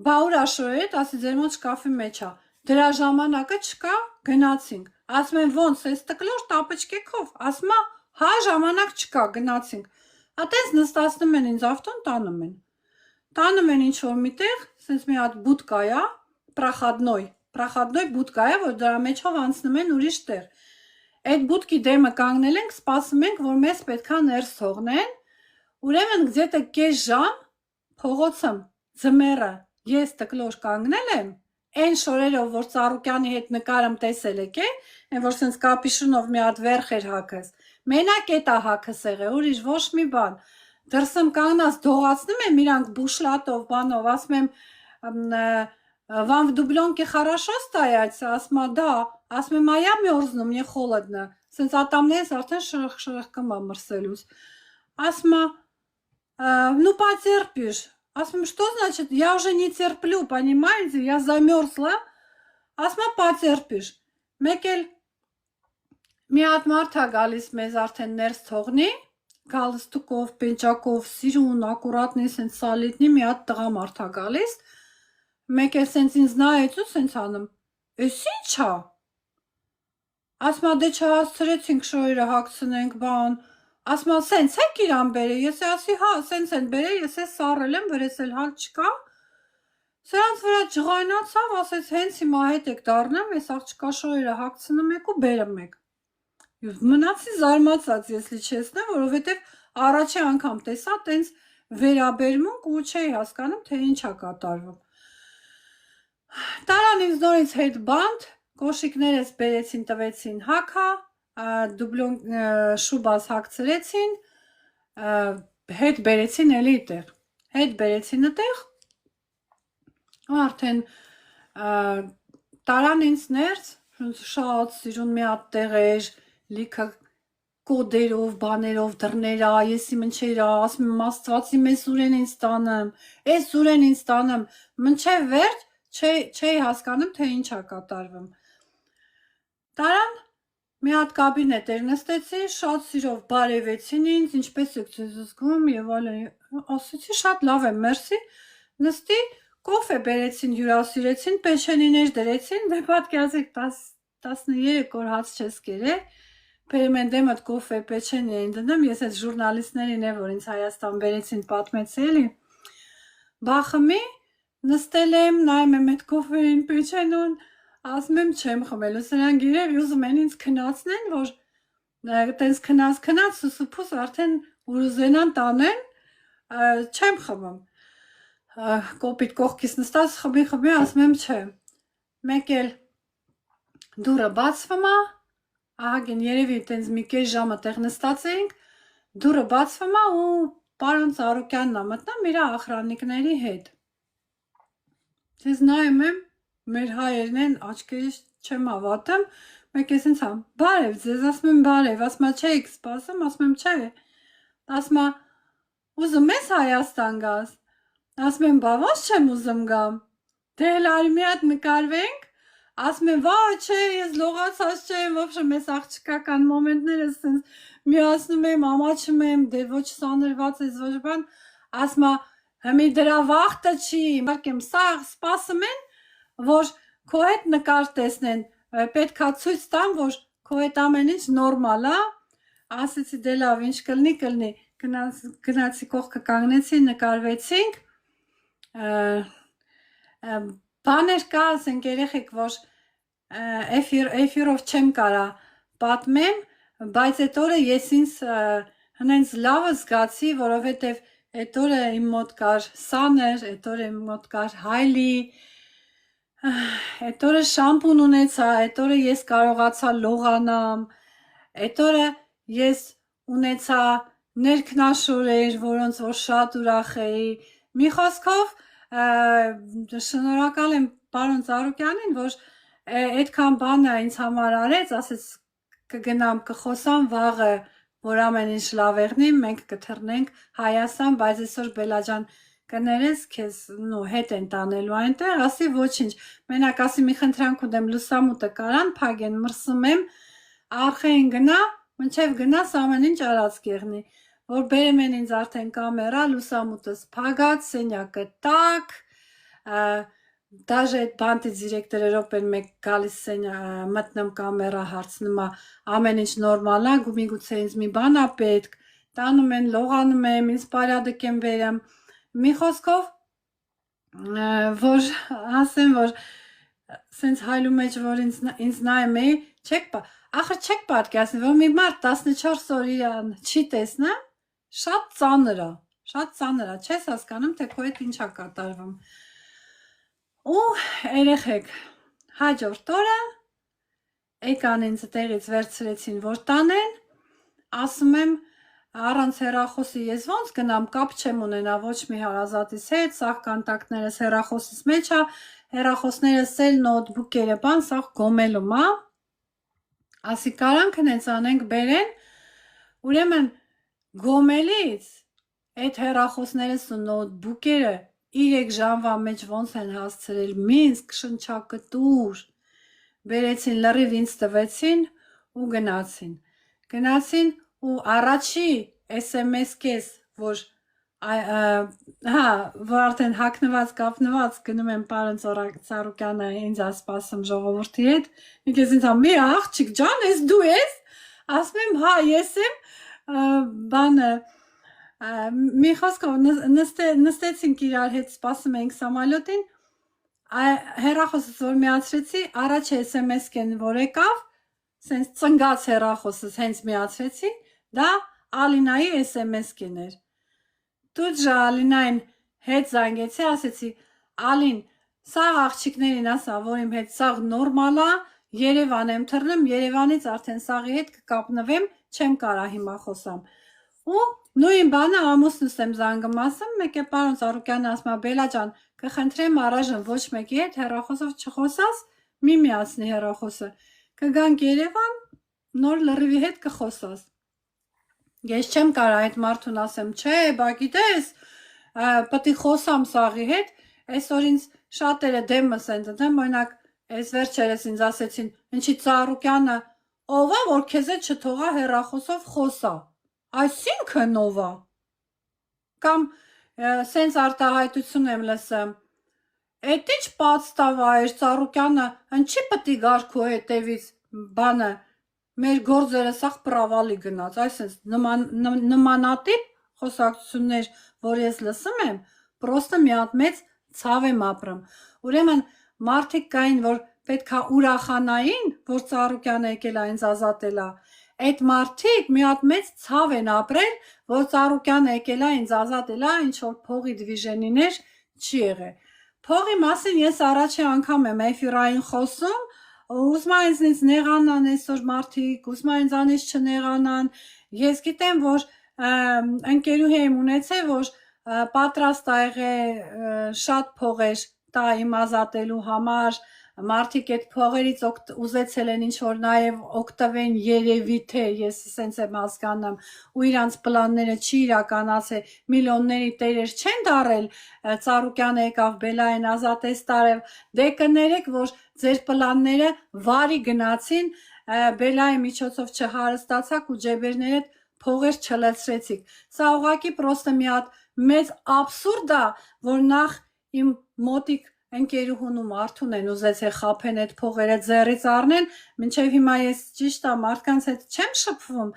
Բա ուր աշորերդ, ասի ձեր մոտ շկաֆի մեջ է։ Դրա ժամանակը չկա, գնացինք։ Ասում եմ ոնց, էս տկլոր տապեճկեքով, ասում է, հա ժամանակ չկա, գնացինք։ Ատենց նստացնում են ինձ ավտոն, տանում են։ Տանում են ինչ-որ միտեղ, սենց մի հատ բուդկա է, պրախադնոյ բուդկա է, որ դրա մեջով անցնում են ուրիշ տեղ։ Այդ բուդկի դեմը կանգնել ենք, սպասում ենք, որ մեզ պետքա ներս թողնեն, ուրեմն գձետը կես ժամ փողոցում ձմեռը ես տկլոր կանգնել եմ, այն շորերով, որ Ծառուկյանի հետ նկարում տեսել եք է, այն որ սենց կապիշունով մի հատ վերխ էր հագած, մենակ էտ է հագս եղել, ուրիշ ոչ մի բան, դրսում կանգնած դողացնում եմ իրանք բուշլատով, բանով, ասում եմ, вам в дубленке хорошо стоять, ասում է, да, ասում եմ, а я мерзну, мне холодно, սենց ատամներս արդեն շրխկում է մրսելուց, ասում է, ну потерпишь, ասում եմ, что значит, я уже не терплю, понимаете, я замерзла, ասում է, потерпишь, մեկ էլ մի հատ մարդ է գալիս մեզ արդեն ներս թողնի, գալստուկով, պենճակով, սիրուն, ակուրատնի, սենց սալիտնի, մի հատ տղա մարդ է գալիս, մեկ էլ սենց ինձ նայեց ու սենց անում, էս ինչ է, ասում է, դե չհասցրեցինք շորերը հագցնենք, բան, ասում է, սենց եք իրան բերել, ես ասի, հա, սենց են բերել, ես ես սառել եմ, վրես էլ հալ չկա, սրանց վրա ջղայնացավ, ասեց, հենց հիմա հետ եք դառնեմ, ես աղջկա շորերը հագցնում եք ու բերում եք, մնացի զարմացած ես լիչեսնեմ, որովհետև առաջի անգամ տեսա տենց վերաբերմունք ու չէի հասկանում, թե ինչ է կատարվում, տարան ինձ նորից հետ բանդ, կոշիկներս բերեցին, տվեցին հագա, շուբաս հագցրեցին, հետ բերեցին էլի տեղ, հետ բերեցին տեղ, ու արդեն տարան ինձ ներս, շատ սիրուն մի հատ տեղ էր, լիքը կոդերով, բաներով, դռներա, եսի մնչերա, ասում եմ, աստվածի մեզ ուր են ինձ տանում, էս ուր են ինձ տանում, մնչև վերջ չէի հասկանում, թե ինչ է կատարվում, տարան մի հատ կաբինետ էր նստեցի, շատ սիրով բարևեցին ինձ, ինչպես եք ձեզ զգում և այլն, ասեցի շատ լավ եմ, մերսի, նստի, կոֆե բերեցին, հյուրասիրեցին, պեչենիներ դրեցին, դե պատկերացրեք 13 օր հաց չես կերել, բերում են դեմդ կոֆե, պեչենի էին դնում, ես այդ ժուրնալիստներին է, որ ինձ Հայաստան բերեցին, պատմեցի էլի, բախմի, նստել եմ, նայում եմ այդ կոֆեին, պեչենուն, ասում եմ չեմ խմելու, սրանք իրև ուզում են ինձ քնացնեն, որ տենց քնած սուսուփուս արդեն ուզենան տանեն, չեմ խմում, կոպիտ կողքից նստած խմի, ասում եմ չէ, մեկ էլ դուրը բացվում է, ահագին երևի տենց մի կես ժամը տեղ նստած էինք, դուրը բացվում է ու պարոն Ծառուկյանն է մտնում իր ախրաննիկների հետ, ես նայում եմ, մեր հայերն են, աչքերից չեմ հավատում, մեկ ես ինձ համ, բարև ձեզ, ասում եմ բարև, ասում է չէիք սպասում, ասում եմ չէ, ասում է ուզում ես Հայաստան գաս, ասում եմ բա ոնց չեմ ուզում գամ, դե հել արի մի հատ նկարվենք, ասում եմ վա չէ, ես լողացած չեմ, ոբշեմ ես աղջկական մոմենտներս սենց միացնում եմ, ամաչում եմ, դե ոչ սանրված ես, ոչ բան, ասում է հմի դրա վախտը չի, մարկեմ սաղ սպասում են, որ քո հետ նկար տեսնեն, պետք է ցույց տամ, որ քո հետ ամեն ինչ նորմալ է, ասեցի դե լավ, ինչ կլինի, գնացի կողքը կանգնեցի, նկարվեցինք, բաներ կա, ասենք երեխեք, որ էֆիրով չեմ կարա պատմեմ, բայց այդ օրը ես ինձ հնենց լավը զգացի, որովհետև այդ օրը իմ մոտ կար սաներ, այդ օրը իմ մոտ կար հայլի, այդ օրը շամպուն ունեցա, այդ օրը ես կարողացա լողանամ, այդ օրը ես ունեցա ներքնաշորեր, որոնց որ շատ ուրախ էի, մի խոսքով շնորհակալ եմ պարոն Ծառուկյանին, որ այդքան բանը ինձ համար արեց, ասեց կգնամ կխոսամ վաղը որ ամեն ինչ լավ եղնի, մենք կթռնենք Հայաստան, բայց այսօր Բելաջան կներես քեզ հետ են տանելու այնտեղ, ասի ոչինչ, մենակ ասի մի խնդրանք ունեմ լուսամուտը կարան փագեն, մրսում եմ, արխային գնա, մինչև գնաս ամեն ինչ արած կեղնի, որ բերեմ են ինձ արդեն կամերա, լուսամուտս փագած, սենյակը տակ, Դաժե այդ բանտից 3 րոպեն մեկ գալիս մտնում կամերա հարցնում ամեն ինչ նորմալ է, գումիգուցե ինձ մի բան է պետք, տանում են, լողանում եմ, ինձ պարյադիկ եմ վերեմ, մի խոսքով, որ ասեմ, որ սենց հայլու մեջ, որ ինձ նայում էի, ախր չեք պատկերացնի, որ մի մարդ 14 օր իրան չի տեսնա, շատ ծանր է, չես հասկանում, թե քո հետ ինչ է կատարվում։ Ու երեխեք հաջորդ օրը եկան ինձ տեղից վերցրեցին, որ տանեն, ասում եմ, առանց հեռախոսի ես ոնց գնամ, կապ չեմ ունենա ոչ մի հարազատիս հետ, սաղ կոնտակտներս հեռախոսից մեջ է, հեռախոսներս էլ նոթբուքերը բան, սաղ գոմելում է, ասի կարանք հենց անենք բերեն, ուրեմն գոմելից այդ հեռախոսներս ու նոթբուքերը 3 ժամվա մեջ ոնց են հասցրել Մինսկ շնչակտուր, բերեցին լրիվ ինձ տվեցին ու գնացին ու առաջի SMS կես, որ որ արդեն հակնված, կապնված գնում եմ պարոն Ծառուկյանը ինձ ասպասում ժողովրդի հետ, մի կես ինձ մի աղջիկ ջան, ես դու ես, ասում եմ հա ես եմ, բանը մի խոսքով նստեցինք իրար հետ սպասում էինք սամալյոտին, հեռախոսս որ միացրեցի, առաջ SMS-կեն որ եկավ, սենց ծնգած հեռախոսս հենց միացրեցի, դա Ալինայի SMS-կեն էր, Тут же Ալինային հետ զանգեցի, ասեցի, Ալին, սաղ աղջիկներին ասա, որ իմ հետ սաղ նորմալ է, Երևան եմ թռնում, Երևանից արդեն սաղի հետ կկապնվեմ, չեմ կարա հիմա խոսամ, ու նույն բանը ամուսնուս եմ զանգում ասում, մեկ է պարոն Ծառուկյանը ասում Բելա ջան, կխնդրեմ առայժմ ոչ մեկի հետ հեռախոսով չխոսաս, մի միացնի հեռախոսը, կգանք Երևան, նոր լրիվի հետ կխոսաս։ Ես չեմ կարա այդ մարդուն ասեմ, չէ, բա գիտես, պետք է խոսամ սաղի հետ, այսօր ինձ շատերը դեմս են դնում, օրինակ, այս վերջերս ինձ ասեցին, ինչի Ծառուկյանը ով է, որ քեզ հետ չթողա հեռախոսով խոսա։ Այսինքն ով է, կամ սենց արտահայտություն եմ լսում, էդ ինչ պատստավ էր Ծառուկյանը, ինչի պտի գար քո հետևից բանը, մեր գործերը սաղ պրավալի գնաց, այսինց նմանատիպ խոսակցություններ, որ ես լսում եմ, պրոստը մի հատ մեծ ցավ եմ ապրում, ուրեմն մարդիկ կային, որ պետքա ուրախանային, որ Ծառուկյանը եկել է ինձ ազատել է, այդ մարդիկ մի հատ մեծ ցավ են ապրել, որ Ծառուկյանը եկել է ինձ ազատել է, ինչ որ փողի դիվիժենիներ չի եղել։ Փողի մասին ես առաջի անգամ եմ էֆիրային խոսում, ուզում է ինձ նեղանան այսօր մարդիկ, ուզում է ինձանից չնեղանան, ես գիտեմ, որ ընկերուհի եմ ունեցել, որ պատրաստ ա եղել շատ փողեր տա իմ ազատելու համար, մարդիկ այդ փողերից ուզեցել են ինչ-որ նաև օգտվեն երևի թե, ես սենց եմ հասկանում, ու իրանց պլանները չի իրականացել, միլիոնների տերեր չեն դարել, Ծառուկյանը եկավ Բելային ազատեց տարև, դե կներեք, որ ձեր պլանները վարի գնացին, Բելայի միջոցով չհարստացաք ու ջեբերներդ փողեր չլցրեցիք, սա ուղղակի պրոստը մի հատ մեծ աբսուրդ է, որ նախ իմ մոտիկ ընկերուհուն ու մարդուն են ուզեցել խաբեն այդ փողերը ձեռից առնեն, մինչև հիմա ես ճիշտ է մարդկանց հետ չեմ շփվում,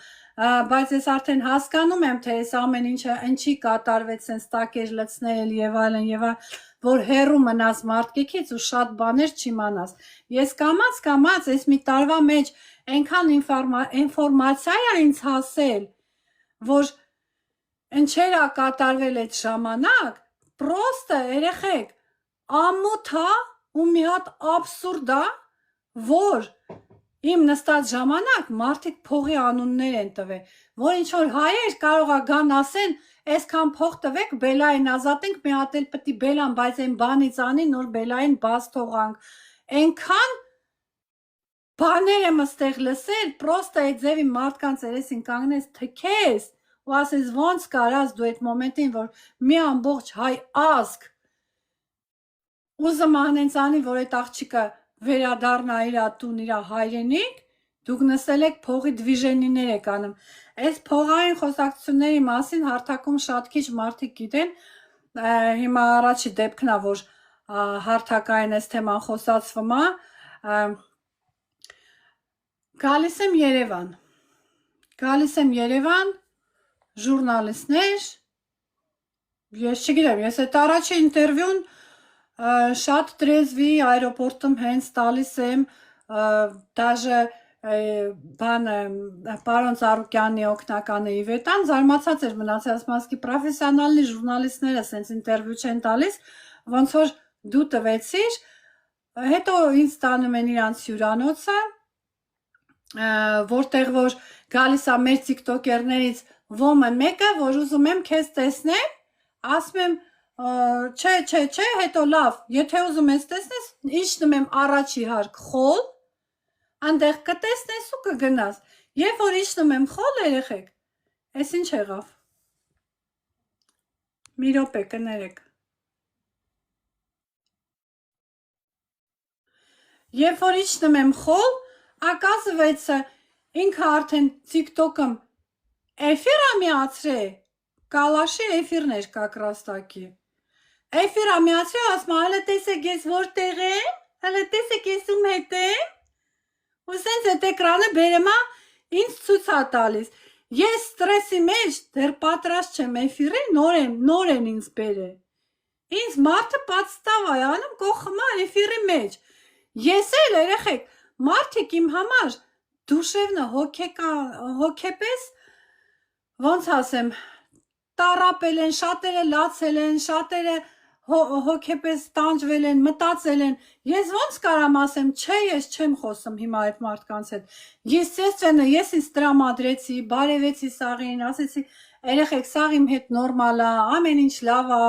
բայց ես արդեն հասկանում եմ, թե այս ամեն ինչը ինչի կատարվեց սենց տակեր լցնել եւ այլն, որ հեռու մնաս մարդկից ու շատ բաներ չիմանաս։ Ես կամաց այս մի տարվա մեջ այնքան ինֆորմացիա է ինձ հասել, որ ինչեր է կատարվել այդ ժամանակ, պրոստը երեխեք ամոթա ու մի հատ աբսուրդ է, որ իմ նստած ժամանակ մարդիկ փողի անուններ են տվել, որ ինչ-որ հայեր կարող է գան ասեն, այսքան փող տվեք, Բելային ազատենք, մի հատ էլ պտի Բելան, բայց այն բանից անի, նոր Բելային բաց թողանք, այնքան բաներ եմ ստեղ լսել, պրոստը այդ ձևի մարդկանց երեսին կանգնես թքես ու ասես ոնց կարաս դու այդ մոմենտին, որ մի ամբողջ հայ ազգ ուզում անենց անի, որ այդ աղջիկը վերադառնա իր տուն, իր հայրենիք, դուք նստել եք փողի դվիժենիներ եք անում։ Այս փողային խոսակցությունների մասին հարթակում շատ քիչ մարդիկ գիտեն, հիմա առաջի դեպքն է, որ հարթակային այս թեման խոսացվում է, գալիս եմ Երևան, ժուրնալիստներ, ես չգիտեմ, ես այդ առաջի ինտերվյուն շատ տրեզվի այրոպորտում հենց տալիս եմ, դաժե պարոն Ծառուկյանի օգնականը Իվետան զարմացած էր մնացած մասկի պրոֆեսիոնալի ժուրնալիստները սենց ինտերվյու չեն տալիս, ոնց որ դու տվեցիր, հետո ինձ տանում են իրանց հյուրանոցը, որտեղ որ գալիս է մեր տիկտոկերներից ոմը մեկը, որ ուզում եմ քեզ տեսնեմ, ասում եմ չէ, հետո լավ, եթե ուզում ես տեսնես, իջնում եմ առաջի հարկ խոլ, այնտեղ կտեսնես ու կգնաս, երբ որ իջնում եմ խոլ երեխեք, այս ինչ եղավ, մի րոպե կներեք, երբ որ իջնում եմ խոլ, ակազվեցը ինքը արդեն տիկտոկում էֆիր է միացրել, կալաշի էֆիրն էր կակրաստակի, էֆիր է միացրել, ասում հələ տեսեք ես որտեղ եմ, հələ տեսեք ես ում հետ եմ, ու սենց այդ էկրանը բերեմ է, ինձ ցույց է տալիս, ես ստրեսի մեջ դեռ պատրաստ չեմ էֆիրի, նոր են ինձ բերել, ինձ մարդը պատստավ է անում կողմա էֆիրի մեջ, ես էլ երեխեք, մարդիկ իմ համար դուշևնը հոգեպես, ոնց ասեմ, տառապել են, շատերը լացել են, շատերը հոգեպես տանջվել են, մտածել են, ես ոնց կարամ ասեմ, չէ, ես չեմ խոսում հիմա այդ մարդկանց հետ, ես ինձ տրամադրեցի, բարևեցի սաղին, ասեցի, երեխեք, սաղ իմ հետ նորմալ է, ամեն ինչ լավ է,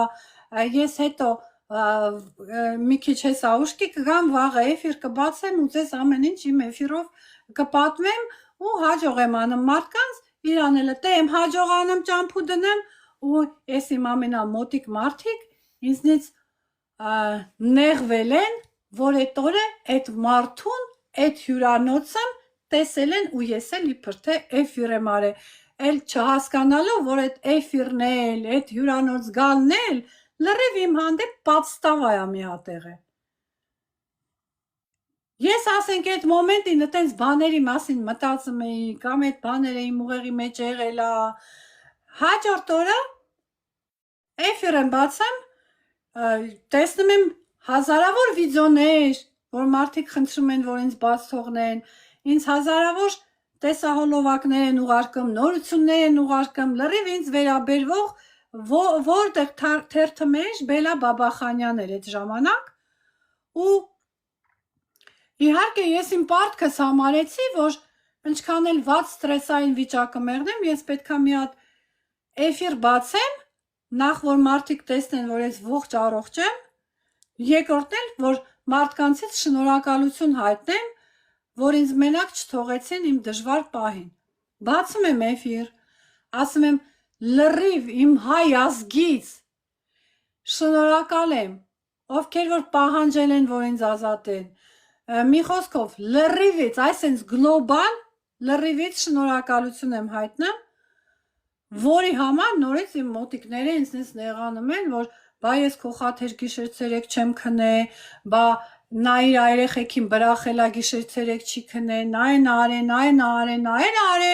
ես հետո մի քիչ հեսա ուշքի կգամ վաղը էֆիր կբացեմ ու ձեզ ամեն ինչ իմ էֆիրով կպատմեմ ու հաջող եմ անում մարդկանց, իրանելը տե եմ հաջող անում ճամփու դնեմ ու ես իմ ամենամոտիկ մարդիկ ինձնից նեղվել են, որ այդ օրը այդ մարդուն, այդ հյուրանոցում տեսել են ու ես էլ իբր թե էֆիր եմ արել, էլ չհասկանալով, որ այդ էֆիրն էլ, այդ հյուրանոց գալն էլ լրիվ իմ հանդեպ պատստավ է մի հատեղ է։ Ես ասենք այդ մոմենտին այտենց բաների մասին մտածում էի, կամ այդ բաները իմ ուղեղի մեջ եղել է, հաջորդ օրը էֆիր եմ բացեմ, տեսնում եմ հազարավոր վիդեոներ, որ մարդիկ խնդրում են, որ ինձ բաց թողնեն, ինձ հազարավոր տեսահոլովակներ են ուղարկում, նորություններ են ուղարկում, լրիվ ինձ վերաբերվող որտեղ թերթը մեջ Բելա Բաբախանյան էր այդ ժամանակ ու իհարկե ես իմ պարտքս համարեցի, որ ինչքան էլ վատ ստրեսային վիճակը մեղնեմ, ես պետքա մի հատ էֆիր բացեմ, նախ որ մարդիկ տեսնեն, որ ես ողջ առողջ եմ, երկրորդն էլ, որ մարդկանցից շնորհակալություն հայտնեմ, որ ինձ մենակ չթողեցին իմ դժվար պահին։ Բացում եմ էֆիր, ասում եմ լրիվ իմ հայ ազգից շնորհակալ եմ, ովքեր որ պահանջել են, որ ինձ ազատեն, մի խոսքով լրիվից, այսինքն գլոբալ լրիվից շնորհակալություն եմ հայտնում, որի համար նորից իմ մոտիկները ինձնից նեղանում են, որ բա ես քո խաթեր գիշեր-ցերեկ չեմ քնե, բա նա իր երեխեքին բրախելա գիշեր-ցերեկ չի քնե, նայն արե,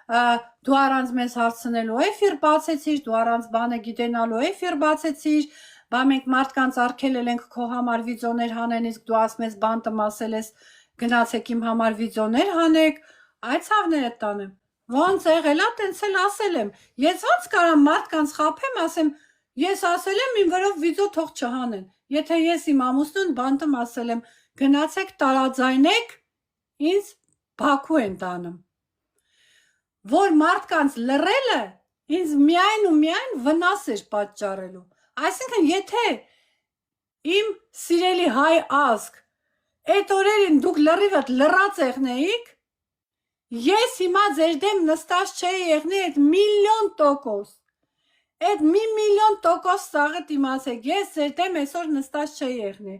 դու առանց մեզ հարցնելու էֆիր բացեցիր, դու առանց բանը գիտենալու էֆիր բացեցիր, բա մենք մարդկանց արգելել ենք քո համար վիդեոներ հանեն, իսկ դու ասում ես բան տմ ասել ես, գնացեք իմ համար վիդեոներ հանեք, այդ ցավները տանեմ։ Ոնց եղել է, տենց էլ ասել եմ։ Ես ոնց կարամ մարդկանց խաբեմ, ասեմ, ես ասել եմ իմ վրով վիդեո թող չհանեն։ Եթե ես իմ ամուսնուն բան տմ ասել եմ, գնացեք տարաձայնեք, ինձ Բաքու են տանում։ Որ մարդկանց լռելը ինձ միայն ու միայն վնաս էր պատճառելու։ Այսինքն, եթե իմ սիրելի հայ ազգ այդ օրերին դուք լրիվդ լրած եղնեիք, ես հիմա ձեր դեմ նստած չէի եղնի այդ 1,000,000%, այդ 1,000,000% սաղըտ իմացեք, ես ձեր դեմ այսօր նստած չէի եղնի,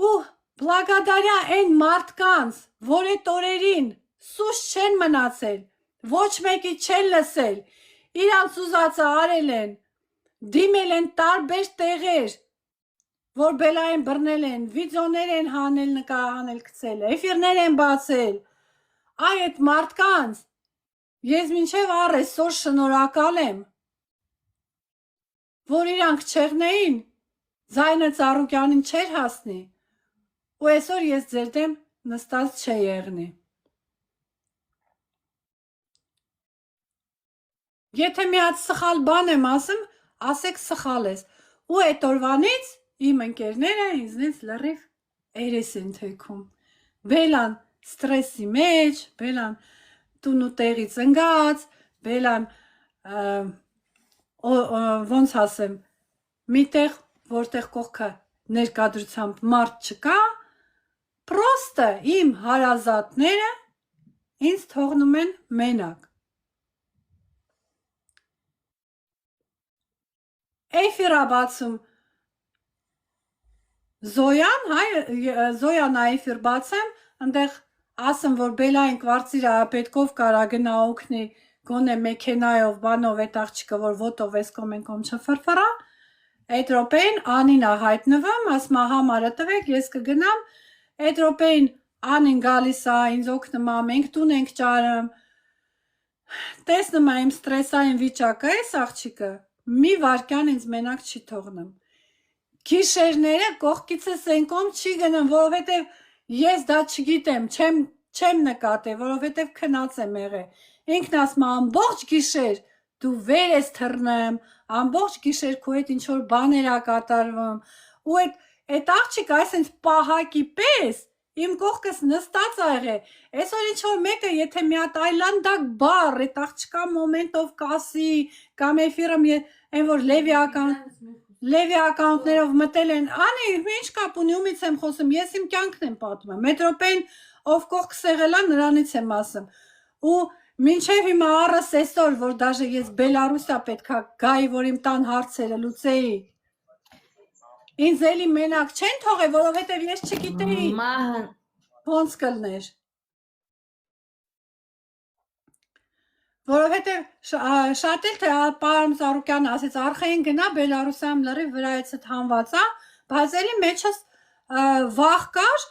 ու բլագադարյա այն մարդկանց, որ այդ օրերին սուս չեն մնացել, ոչ մեկի չեն լսել, իրանց ուզածը արել են, դիմել են տարբեր տեղեր, որ բելային բռնել են, վիդեոներ են հանել, նկարահանել գցել, էֆիրներ են բացել, այդ մարդկանց ես մինչև առեսօր շնորհակալ եմ, որ իրանք չեղնեին, ձայնը Ծառուկյանին չէր հասնի, ու այսօր ես ձեր դեմ նստած չէի եղնի։ Եթե մի հատ սխալ բան եմ ասում, ասեք սխալ ես, ու այդ օրվանից իմ ընկերները ինձնից լրիվ երես են թեքում, բելան ստրեսի մեջ, բելան տուն ու տեղից ընկած, բելան ոնց ասեմ, միտեղ, որտեղ կողքը ներկադրությամբ մարդ չկա, պրոստը իմ հարազատները ինձ թողնում են մենակ։ Էյֆիրա բացում Զոյան այֆիր բացեմ, ընդեղ ասեմ, որ բելային կվարծիրա պետքով կարա գնա օգնի, գոնե մեքենայով, բանով այդ աղջիկը, որ ոտով ես կոմենկոմ չֆրֆրա, այդ ռոպեին Անին հայտնվում, ասմա համարը տվեք, ես կգնամ, այդ ռոպեին Անին գալիս է, ինձ օգնում է, մենք տուն ենք ճարում, տեսնում է իմ ստրեսային վիճակը, այս աղջիկը, մի վարկյան ինձ մենակ չի թողնում։ Գիշերները կողքիցս ենկոմ չի գնում, որովհետև ես դա չգիտեմ, չեմ նկատել, որովհետև քնած եմ եղել։ Ինքն ասում է ամբողջ գիշեր դու վեր ես թռնում, ամբողջ գիշեր քո հետ ինչ-որ բաներ ա կատարվում, ու այդ աղջիկը այսինքն պահակի պես իմ կողքս նստած ա եղել։ Այսօր ինչ-որ մեկը, եթե մի հատ այլանդակ բառ այդ աղջկա մոմենտով կասի, կամ էֆիրը այն որ Լևի ակաունտներով մտել են, անի, ինչ կապ ունի, ումից եմ խոսում, ես իմ կյանքն եմ պատմում, մետրոպեին ով կողքս եղել ա, նրանից եմ ասում, ու մինչև հիմա առս այսօր, որ դաժե ես Բելարուսիա պետքա գայի, որ իմ տան հարցերը լուծեի, ինձ էլի մենակ չեն թողել, որովհետև ես չգիտեի ոնց կլներ, որովհետև շատ էլ թե պարոն Ծառուկյանը ասեց Արխային գնա Բելարուսիայում լրիվ վրայեցդ հանված է, բայց էլի մեջս վախ կար,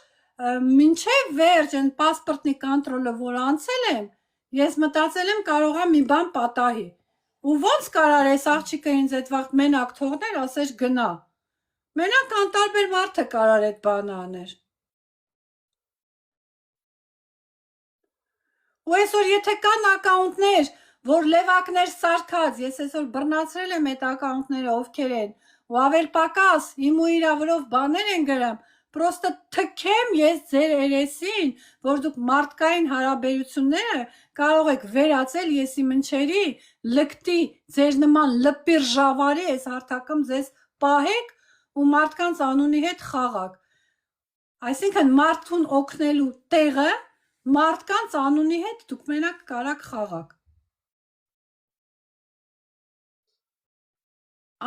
մինչև վերջ են պասպորտնի կոնտրոլը որ անցել եմ, ես մտածել եմ կարող է մի բան պատահի, ու ոնց կարար այս աղջիկը ինձ այդ վաղ մենակ թողներ, ասեր գնա, մենակ անտարբեր մարդը կարար այդ բանը աներ։ Ու այսօր եթե կան ակաունտներ, որ լևակներ սարքած, ես այսօր բռնացրել եմ այդ ակաունտները ովքեր են, ու ավել պակաս իմ ու իրա վրով բաներ են գրում, պրոստը թքեմ ես ձեր երեսին, որ դուք մարդկային հարաբերությունները կարող եք վերացել եսի մնչերի, լկտի, ձեր նման լպիր ժավարի այս հարթակում ձեզ պահեք ու մարդկանց անունի հետ խաղակ։ Այսինքն մարդուն օգնելու տեղը մարդկանց անունի հետ դուք մենակ կարաք խաղակ։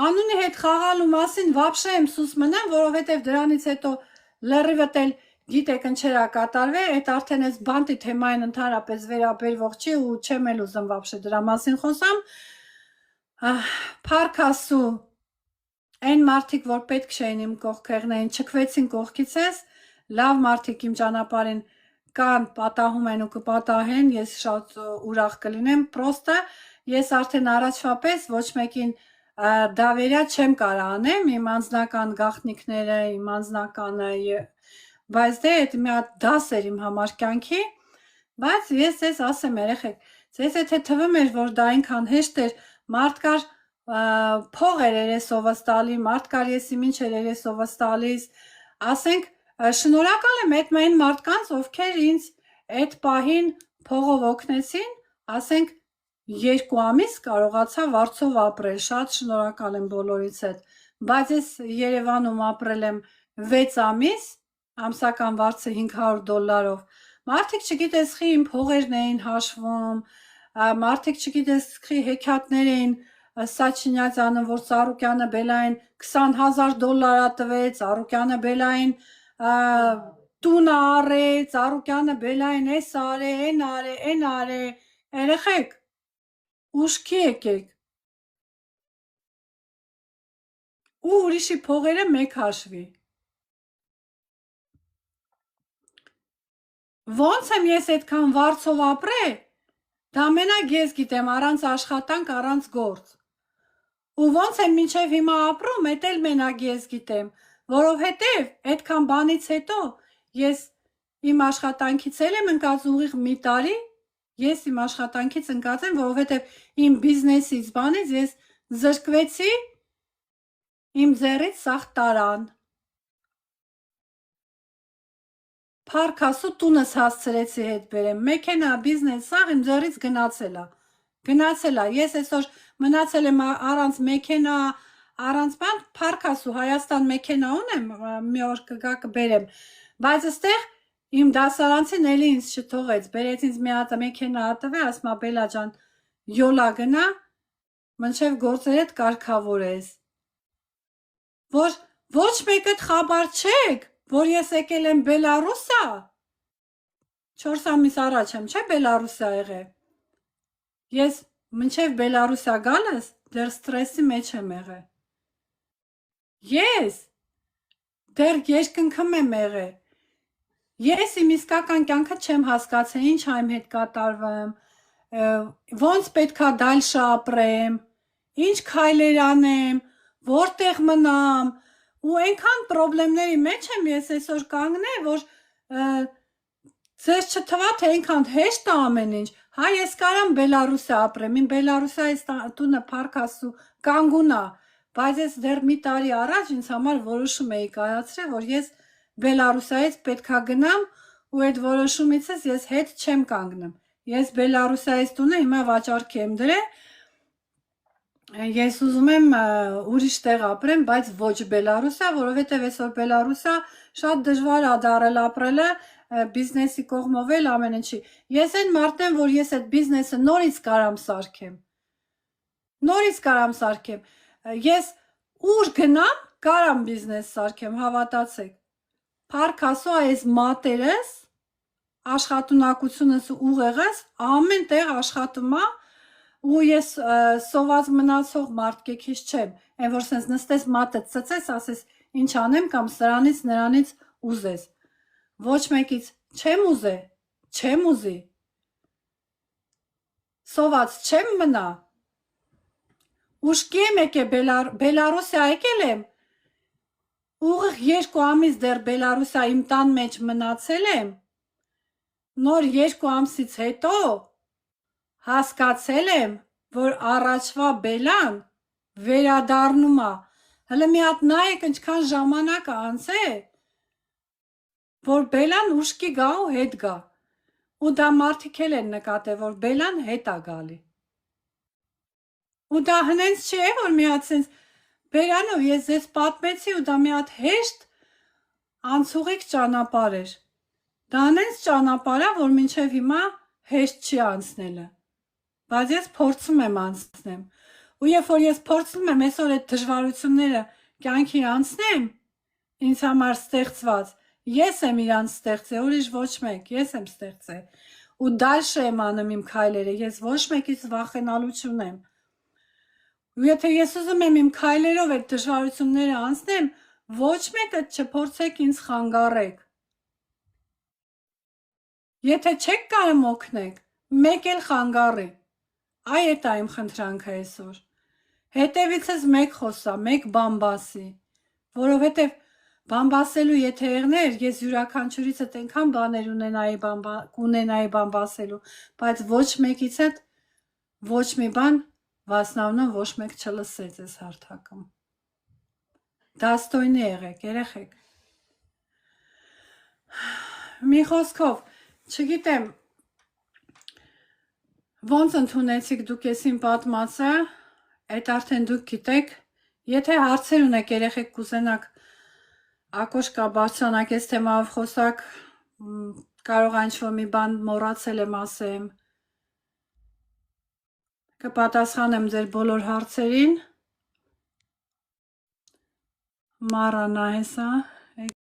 Անունի հետ խաղալու մասին վաբշե եմ սուս մնամ, որովհետև դրանից հետո լրիվդ էլ գիտեք ընչերա կատարվել, այդ արդեն այս բանտի թեմային ընդհանրապես վերաբերվող չի ու չեմ էլ ուզում վաբշե դրա մասին խոսամ։ Փառք Աստծո, այն մարդիկ, որ պետք չէին իմ կողքերներին, չքվեցին կողքից ես, լավ մարդիկ իմ ճանապարհին կան, պատահում են ու կպատահեն, ես շատ ուրախ կլինեմ, պրոստը ես արդեն առաջվա պես ոչ մեկին դավերյա չեմ կարա անեմ, իմ անձնական գաղտնիքները, իմ անձնականը, բայց դե այդ մի հատ դաս էր իմ համար կյանքի, բայց ես ձեզ ասեմ երեխեք, ձեզ եթե թվում էր, որ դա այնքան հեշտ էր, մարդ կար փող էր երեսովս տալի, մարդ կար եսի ինչ էր երեսովս տալիս, ասենք շնորհակալ եմ այդ մեն մարդկանց, ովքեր ինձ այդ պահին փողով օգնեցին, ասենք 2 ամիս կարողացա վարձով ապրել, շատ շնորհակալ եմ բոլորից հետ, բայց ես Երևանում ապրել եմ 6 ամիս, ամսական վարձը $500. Մարդիկ չգիտես խի իմ փողերն էին հաշվում, մարդիկ չգիտես խի հեքիաթներ էին Սաչինյանը, որ Ծառուկյանը Բելային $20,000 տվեց, Ծառուկյանը Բելային տուն արեց, Ծառուկյանը Բելային էս արե, են արե, են արե, երեխեք, ուշքի եկեք, ու ուրիշի փողերը մեկ հաշվի, ոնց եմ ես այդքան վարձով ապրե, դա մենակ ես գիտեմ, առանց աշխատանք, առանց գործ, ու ոնց եմ մինչև հիմա ապրում, էդ էլ մենակ ես գիտեմ, որովհետև այդքան բանից հետո ես իմ աշխատանքից էլ եմ ընկած ուղիղ մի տարի, ես իմ աշխատանքից ընկած եմ, որովհետև իմ բիզնեսից բանից ես զրկվեցի իմ ձեռից սաղ տարան, փառք Աստծո տունս հասցրեցի հետ բերեմ, մեքենա, բիզնես, սաղ իմ ձեռից գնացել է, ես այսօր մնացել եմ առանց մեքենա, առանց բան, փառք Աստծո, Հայաստան մեքենա ունեմ, մի օր կգա կբերեմ, բայց այստեղ իմ դասարանցին էլի ինձ չթողեց, բերեց ինձ մի հատ մեքենա հատվե, ասմա Բելա ջան, յոլա գնա, մինչև գործերդ կարգավորես, որ ոչ մեկդ խաբար չեք, որ ես եկել եմ Բելարուսա, 4 ամիս առաջ եմ, չէ Բելարուսա եղել, ես մինչև Բելարուսա գալս, դեռ ստրեսի մեջ եմ եղել, ես դեռ երկնքում եմ եղել, ես իմ իսկական կյանքը չեմ հասկացել, ինչ այմ հետ կատարվեմ, ոնց պետքա դալշա ապրեմ, ինչ քայլեր անեմ, որտեղ մնամ, ու այնքան պրոբլեմների մեջ եմ ես այսօր կանգնել, որ ձեզ չթվա, թե այնքան հեշտ է ամեն ինչ, հա ես կարամ Բելարուսը ապրեմ, իմ Բելարուսայի տունը փառք Աստծո կանգուն է, բայց ես դեռ մի տարի առաջ ինձ համար որոշում էի կայացրել, որ ես Բելարուսայից պետքա գնամ ու այդ որոշումիցս ես հետ չեմ կանգնեմ, ես Բելարուսայից տունը հիմա վաճառքի եմ դրել, ես ուզում եմ ուրիշ տեղ ապրեմ, բայց ոչ Բելարուսա, որովհետև այսօր Բելարուսա շատ դժվար է դարել ապրելը, բիզնեսի կողմով էլ ամեն ինչի, ես այն մարդն եմ, որ ես այդ բիզնեսը նորից կարամ սարքեմ, ես ուր գնամ, կարամ բիզնես սարքեմ, հավատացեք, փառք Աստծո այս մատերս, աշխատունակությունս ուղեղս, ամեն տեղ աշխատում է, ու ես սոված մնացող մարդ կեքիչ չեմ, այն որ սենց նստես մատը ծծես, ասես ինչ անեմ կամ սրանից նրանից ուզես, ոչ մեկից չեմ ուզի, սոված չեմ մնա, ուշքի եմ եկել Բելարուսիա եկել եմ, ուղիղ 2 ամիս դեռ Բելարուսիա իմ տան մեջ մնացել եմ, նոր 2 ամսից հետո հասկացել եմ, որ առաջվա Բելան վերադառնում է, հələ մի հատ նայեք ինչքան ժամանակ անցել, որ Բելան ուշքի գա ու հետ գա, ու դա մարդիկ էլ են նկատել, որ Բելան հետ է գալի, ու դա հնենց չի է, որ մի հատ սենց Բերանով ես ձեզ պատմեցի ու դա մի հատ հեշտ անցուղիկ ճանապարհ էր, դա հնենց ճանապարհ է, որ մինչև հիմա հեշտ չի անցնելը, բայց ես փորձում եմ անցնեմ, ու երբ որ ես փորձում եմ այսօր այդ դժվարությունները կյանքի անցնեմ, ինձ համար ստեղծված, ես եմ իրանց ստեղծել, ուրիշ ոչ մեկ, ես եմ ստեղծել, ու դալշ եմ անում իմ քայլերը, ես ոչ մեկից վախենալու չունեմ, ու եթե ես ուզում եմ իմ քայլերով այդ դժվարությունները անցնեմ, ոչ մեկը չփորձեք ինձ խանգարեք, եթե չեք կարում օգնեք, մեկ էլ խանգարի, այ էդ է իմ խնդրանքը այսօր, հետևիցս մեկ խոսա, մեկ բամբասի, որովհետև բամբասելու եթե եղներ, ես յուրաքանչյուրից հետ այնքան բաներ կունենայի բամբասելու, բայց ոչ մեկից հետ ոչ մի բան վասնավնով ոչ մեկ չլսեց ես հարթակում, դաստոյնի եղեք, երեխեք, մի խոսքով, չգիտեմ, ոնց ընդունեցիք դուք ես իմ պատմածը, այդ արդեն դուք գիտեք, եթե հարցեր ունեք երեխեք կուզենաք Ակոշկա բարձրանակեց թեմայով խոսակ, կարող է ինչ-որ մի բան մոռացել եմ ասեմ։ Կպատասխանեմ ձեր բոլոր հարցերին։ Մարանա հեսա։